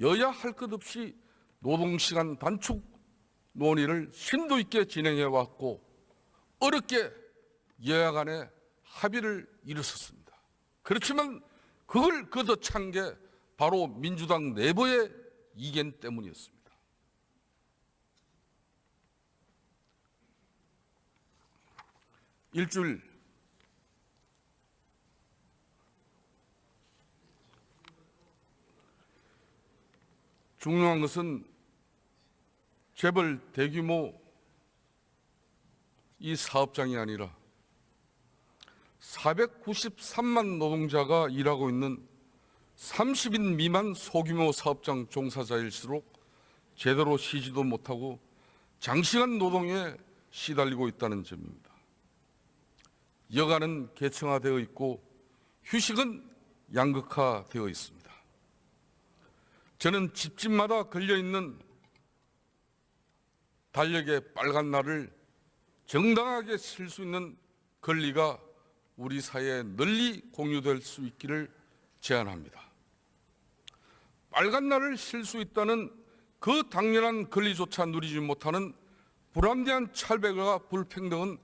여야 할 것 없이 노동시간 단축 논의를 심도 있게 진행해 왔고 어렵게 여야 간에 합의를 이뤘었습니다. 그렇지만 그걸 걷어찬 게 바로 민주당 내부의 이견 때문이었습니다. 일주일 중요한 것은 재벌 대규모 이 사업장이 아니라 493만 노동자가 일하고 있는 30인 미만 소규모 사업장 종사자일수록 제대로 쉬지도 못하고 장시간 노동에 시달리고 있다는 점입니다. 여가는 계층화되어 있고 휴식은 양극화되어 있습니다. 저는 집집마다 걸려있는 달력의 빨간 날을 정당하게 쓸 수 있는 권리가 우리 사회에 널리 공유될 수 있기를 제안합니다. 빨간 날을 쓸 수 있다는 그 당연한 권리조차 누리지 못하는 불합리한 차별과 불평등은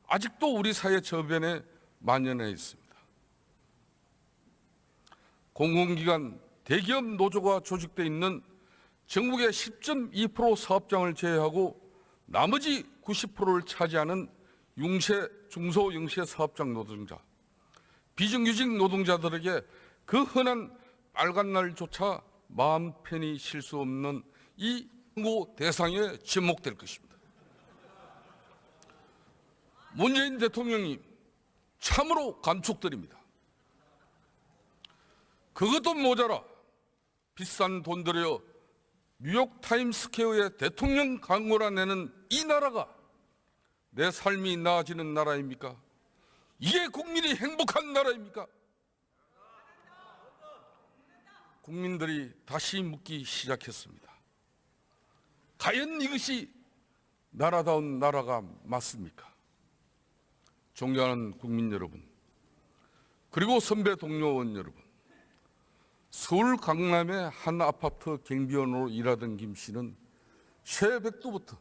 아직도 우리 사회 저변에 만연해 있습니다. 공공기관 대기업 노조가 조직돼 있는 전국의 10.2% 사업장을 제외하고 나머지 90%를 차지하는 융세, 중소영세 사업장 노동자, 비정규직 노동자들에게 그 흔한 빨간 날조차 마음 편히 쉴 수 없는 이 광고 대상에 지목될 것입니다. 문재인 대통령님, 참으로 감축드립니다. 그것도 모자라 비싼 돈 들여 뉴욕타임스퀘어의 대통령 광고라 내는 이 나라가 내 삶이 나아지는 나라입니까? 이게 국민이 행복한 나라입니까? 국민들이 다시 묻기 시작했습니다. 과연 이것이 나라다운 나라가 맞습니까? 존경하는 국민 여러분, 그리고 선배 동료 의원 여러분, 서울 강남의 한 아파트 경비원으로 일하던 김 씨는 새벽부터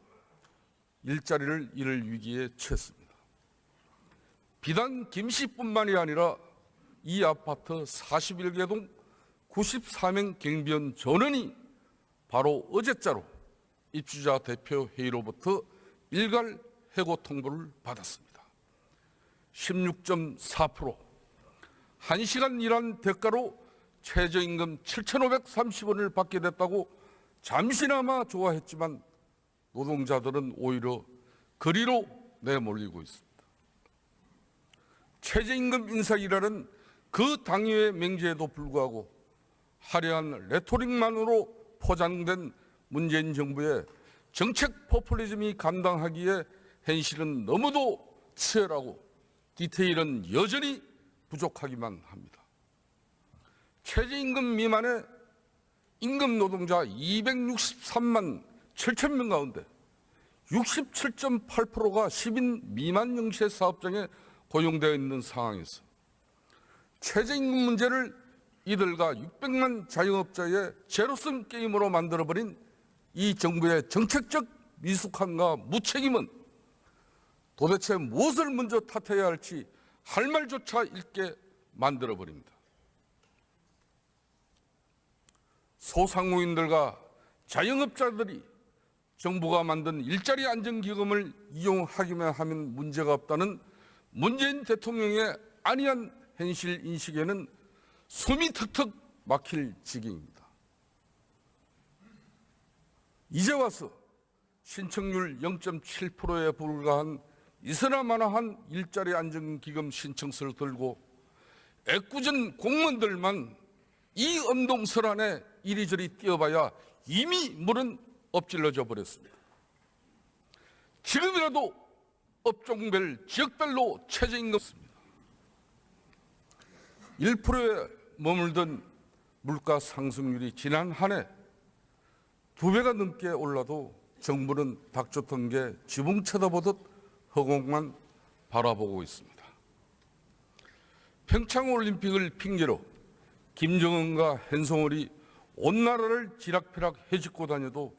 일자리를 잃을 위기에 처했습니다. 비단 김 씨뿐만이 아니라 이 아파트 41개 동 94명 경비원 전원이 바로 어제자로 입주자 대표 회의로부터 일괄 해고 통보를 받았습니다. 16.4%, 1시간 일한 대가로 최저임금 7,530원을 받게 됐다고 잠시나마 좋아했지만 노동자들은 오히려 거리로 내몰리고 있습니다. 최저임금 인상이라는 그 당위의 명제에도 불구하고 화려한 레토릭만으로 포장된 문재인 정부의 정책 포퓰리즘이 감당하기에 현실은 너무도 치열하고 디테일은 여전히 부족하기만 합니다. 최저임금 미만의 임금 노동자 263만 7천 명 가운데 67.8%가 10인 미만 영세 사업장에 고용되어 있는 상황에서 최저임금 문제를 이들과 600만 자영업자의 제로섬 게임으로 만들어버린 이 정부의 정책적 미숙함과 무책임은 도대체 무엇을 먼저 탓해야 할지 할 말조차 잃게 만들어버립니다. 소상공인들과 자영업자들이 정부가 만든 일자리 안정기금을 이용하기만 하면 문제가 없다는 문재인 대통령의 안이한 현실 인식에는 숨이 턱턱 막힐 지경입니다. 이제 와서 신청률 0.7%에 불과한 이스라마나한 일자리 안정기금 신청서를 들고 애꿎은 공무원들만 이 엄동설 안에 이리저리 뛰어봐야 이미 물은 엎질러져 버렸습니다. 지금이라도 업종별, 지역별로 최저임금 습니다. 1%에 머물던 물가 상승률이 지난 한 해 2배가 넘게 올라도 정부는 닥쳤던 게 지붕 쳐다보듯 허공만 바라보고 있습니다. 평창올림픽을 핑계로 김정은과 hen성월이 온 나라를 지락펴락 해집고 다녀도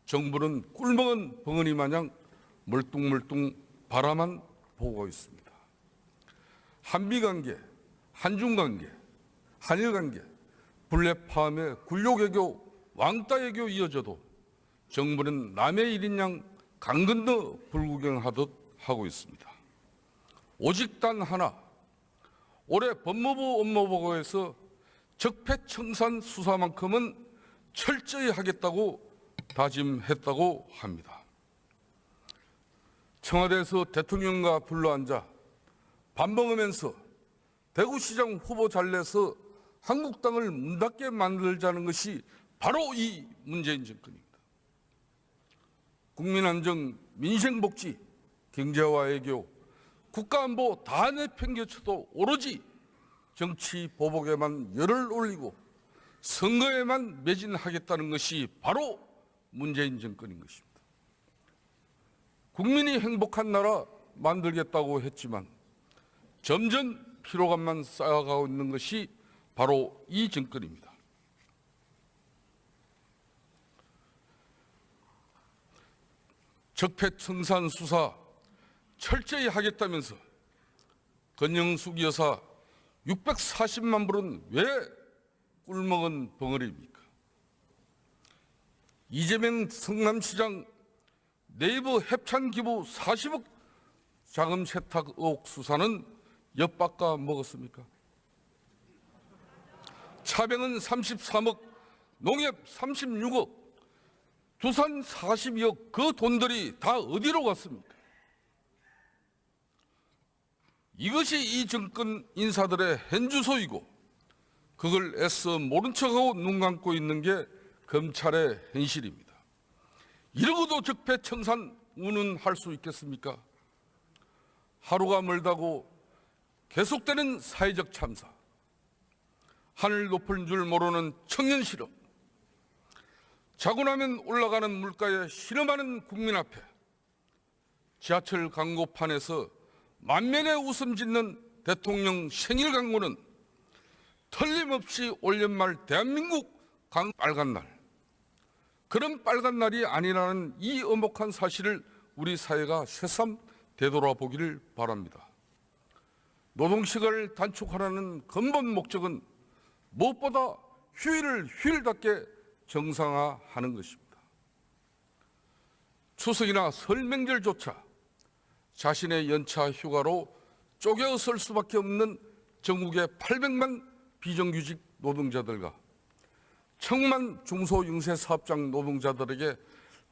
정부는 꿀먹은 벙어리 마냥 멀뚱멀뚱 바라만 보고 있습니다. 한미관계, 한중관계, 한일관계, 블랙팜에 굴욕외교, 왕따외교 이어져도 정부는 남의 일인 양 강 건너 불구경하듯 하고 있습니다. 오직 단 하나, 올해 법무부 업무보고에서 적폐청산 수사만큼은 철저히 하겠다고 다짐했다고 합니다. 청와대에서 대통령과 둘러앉아 밥 먹으면서 대구시장 후보 잘내서 한국당을 문 닫게 만들자는 것이 바로 이 문재인 정권입니다. 국민안정, 민생복지, 경제와 외교, 국가안보 다 내팽개쳐도 오로지 정치 보복에만 열을 올리고 선거에만 매진하겠다는 것이 바로 문재인 정권인 것입니다. 국민이 행복한 나라 만들겠다고 했지만 점점 피로감만 쌓여가고 있는 것이 바로 이 정권입니다. 적폐청산 수사 철저히 하겠다면서 건영숙 여사 640만 불은 왜 꿀먹은 벙어리입니까? 이재명 성남시장 네이버 협찬 기부 40억 자금 세탁 의혹 수사는 엿바꿔 먹었습니까? 차병은 33억, 농협 36억, 두산 42억, 그 돈들이 다 어디로 갔습니까? 이것이 이 정권 인사들의 현주소이고 그걸 애써 모른 척하고 눈 감고 있는 게 검찰의 현실입니다. 이러고도 적폐청산 운운할 수 있겠습니까? 하루가 멀다고 계속되는 사회적 참사, 하늘 높을 줄 모르는 청년 실업, 자고 나면 올라가는 물가에 신음하는 국민 앞에 지하철 광고판에서 만면에 웃음 짓는 대통령 생일 광고는 틀림없이 올 연말 대한민국 빨간 날, 그런 빨간 날이 아니라는 이 엄혹한 사실을 우리 사회가 새삼 되돌아보기를 바랍니다. 노동시간을 단축하라는 근본 목적은 무엇보다 휴일을 휴일답게 정상화하는 것입니다. 추석이나 설 명절조차 자신의 연차 휴가로 쪼개어 쓸 수밖에 없는 전국의 800만 비정규직 노동자들과 1000만 중소융세사업장 노동자들에게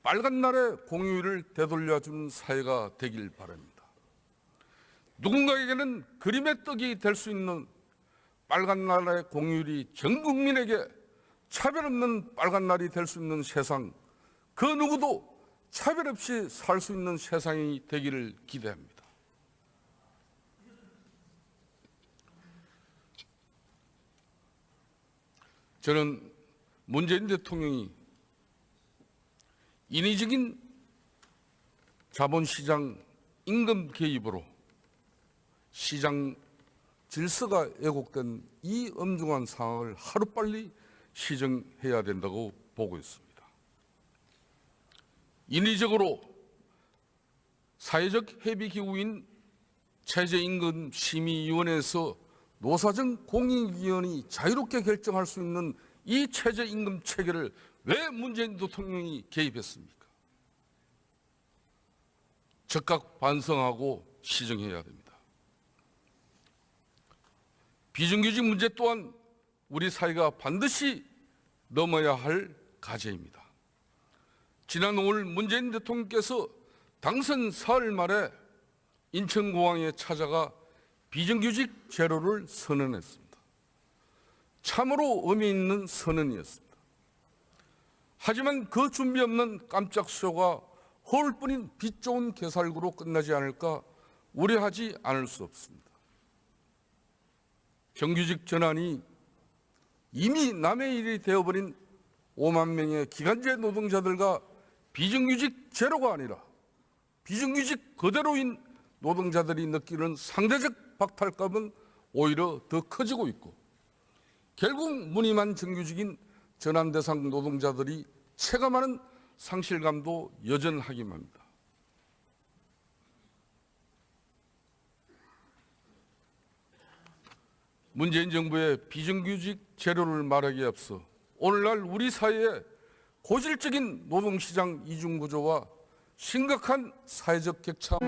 빨간 날의 공휴일을 되돌려주는 사회가 되길 바랍니다. 누군가에게는 그림의 떡이 될 수 있는 빨간 날의 공휴일이 전 국민에게 차별 없는 빨간 날이 될 수 있는 세상, 그 누구도 차별 없이 살 수 있는 세상이 되기를 기대합니다. 저는 문재인 대통령이 인위적인 자본시장 임금 개입으로 시장 질서가 왜곡된 이 엄중한 상황을 하루빨리 시정해야 된다고 보고 있습니다. 인위적으로 사회적 협의기구인 최저임금심의위원회에서 노사정 공익위원이 자유롭게 결정할 수 있는 이 최저임금 체계를 왜 문재인 대통령이 개입했습니까? 즉각 반성하고 시정해야 됩니다. 비정규직 문제 또한 우리 사회가 반드시 넘어야 할 과제입니다. 지난 5월 문재인 대통령께서 당선 사흘 말에 인천공항에 찾아가 비정규직 제로를 선언했습니다. 참으로 의미 있는 선언이었습니다. 하지만 그 준비 없는 깜짝 쇼가 허울뿐인 빛 좋은 개살구로 끝나지 않을까 우려하지 않을 수 없습니다. 정규직 전환이 이미 남의 일이 되어버린 5만 명의 기간제 노동자들과 비정규직 제로가 아니라 비정규직 그대로인 노동자들이 느끼는 상대적 박탈감은 오히려 더 커지고 있고 결국 무늬만 정규직인 전환 대상 노동자들이 체감하는 상실감도 여전하기만 합니다. 문재인 정부의 비정규직 제로를 말하기에 앞서 오늘날 우리 사회의 고질적인 노동시장 이중구조와 심각한 사회적 격차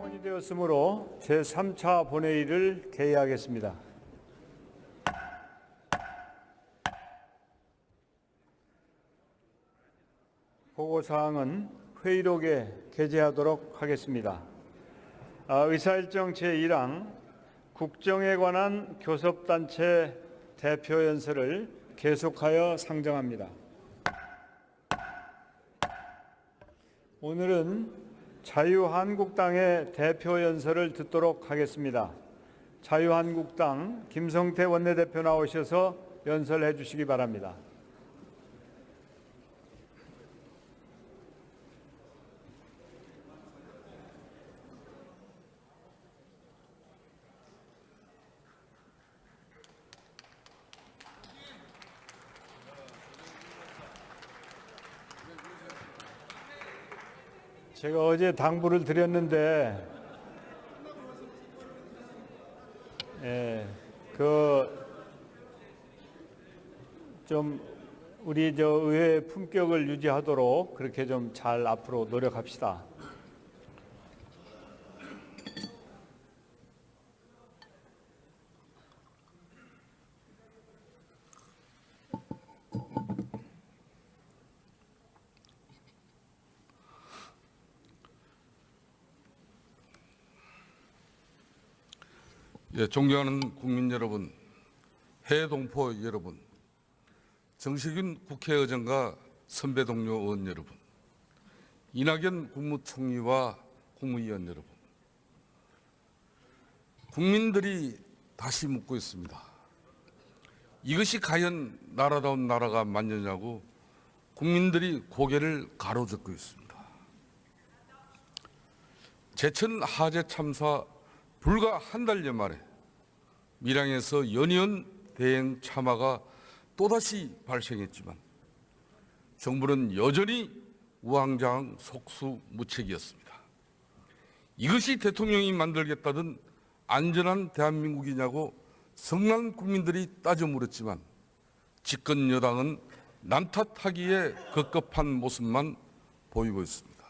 원이 되었으므로 제3차 본회의를 개의하겠습니다. 보고사항은 회의록에 게재하도록 하겠습니다. 의사일정 제1항 국정에 관한 교섭단체 대표연설을 계속하여 상정합니다. 오늘은 자유한국당의 대표연설을 듣도록 하겠습니다. 자유한국당 김성태 원내대표 나오셔서 연설해 주시기 바랍니다. 제가 어제 당부를 드렸는데 예, 좀 우리 의회 품격을 유지하도록 그렇게 좀 잘 앞으로 노력합시다. 예, 존경하는 국민 여러분, 해외 동포 여러분, 정식윤 국회의장과 선배 동료 의원 여러분, 이낙연 국무총리와 국무위원 여러분, 국민들이 다시 묻고 있습니다. 이것이 과연 나라다운 나라가 맞느냐고 국민들이 고개를 가로젓고 있습니다. 제천 하재 참사 불과 한 달여 만에 밀양에서 연이은 대행 참화가 또다시 발생했지만 정부는 여전히 우왕좌왕 속수무책이었습니다. 이것이 대통령이 만들겠다던 안전한 대한민국이냐고 성난 국민들이 따져 물었지만 집권 여당은 남탓하기에 급급한 모습만 보이고 있습니다.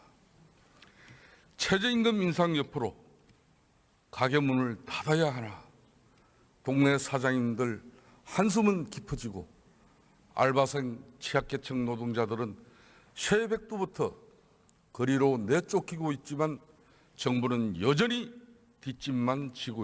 최저임금 인상 여파로 가게 문을 닫아야 하나, 동네 사장님들 한숨은 깊어지고 알바생 취약계층 노동자들은 새벽부터 거리로 내쫓기고 있지만 정부는 여전히 뒷짐만 지고 있습니다.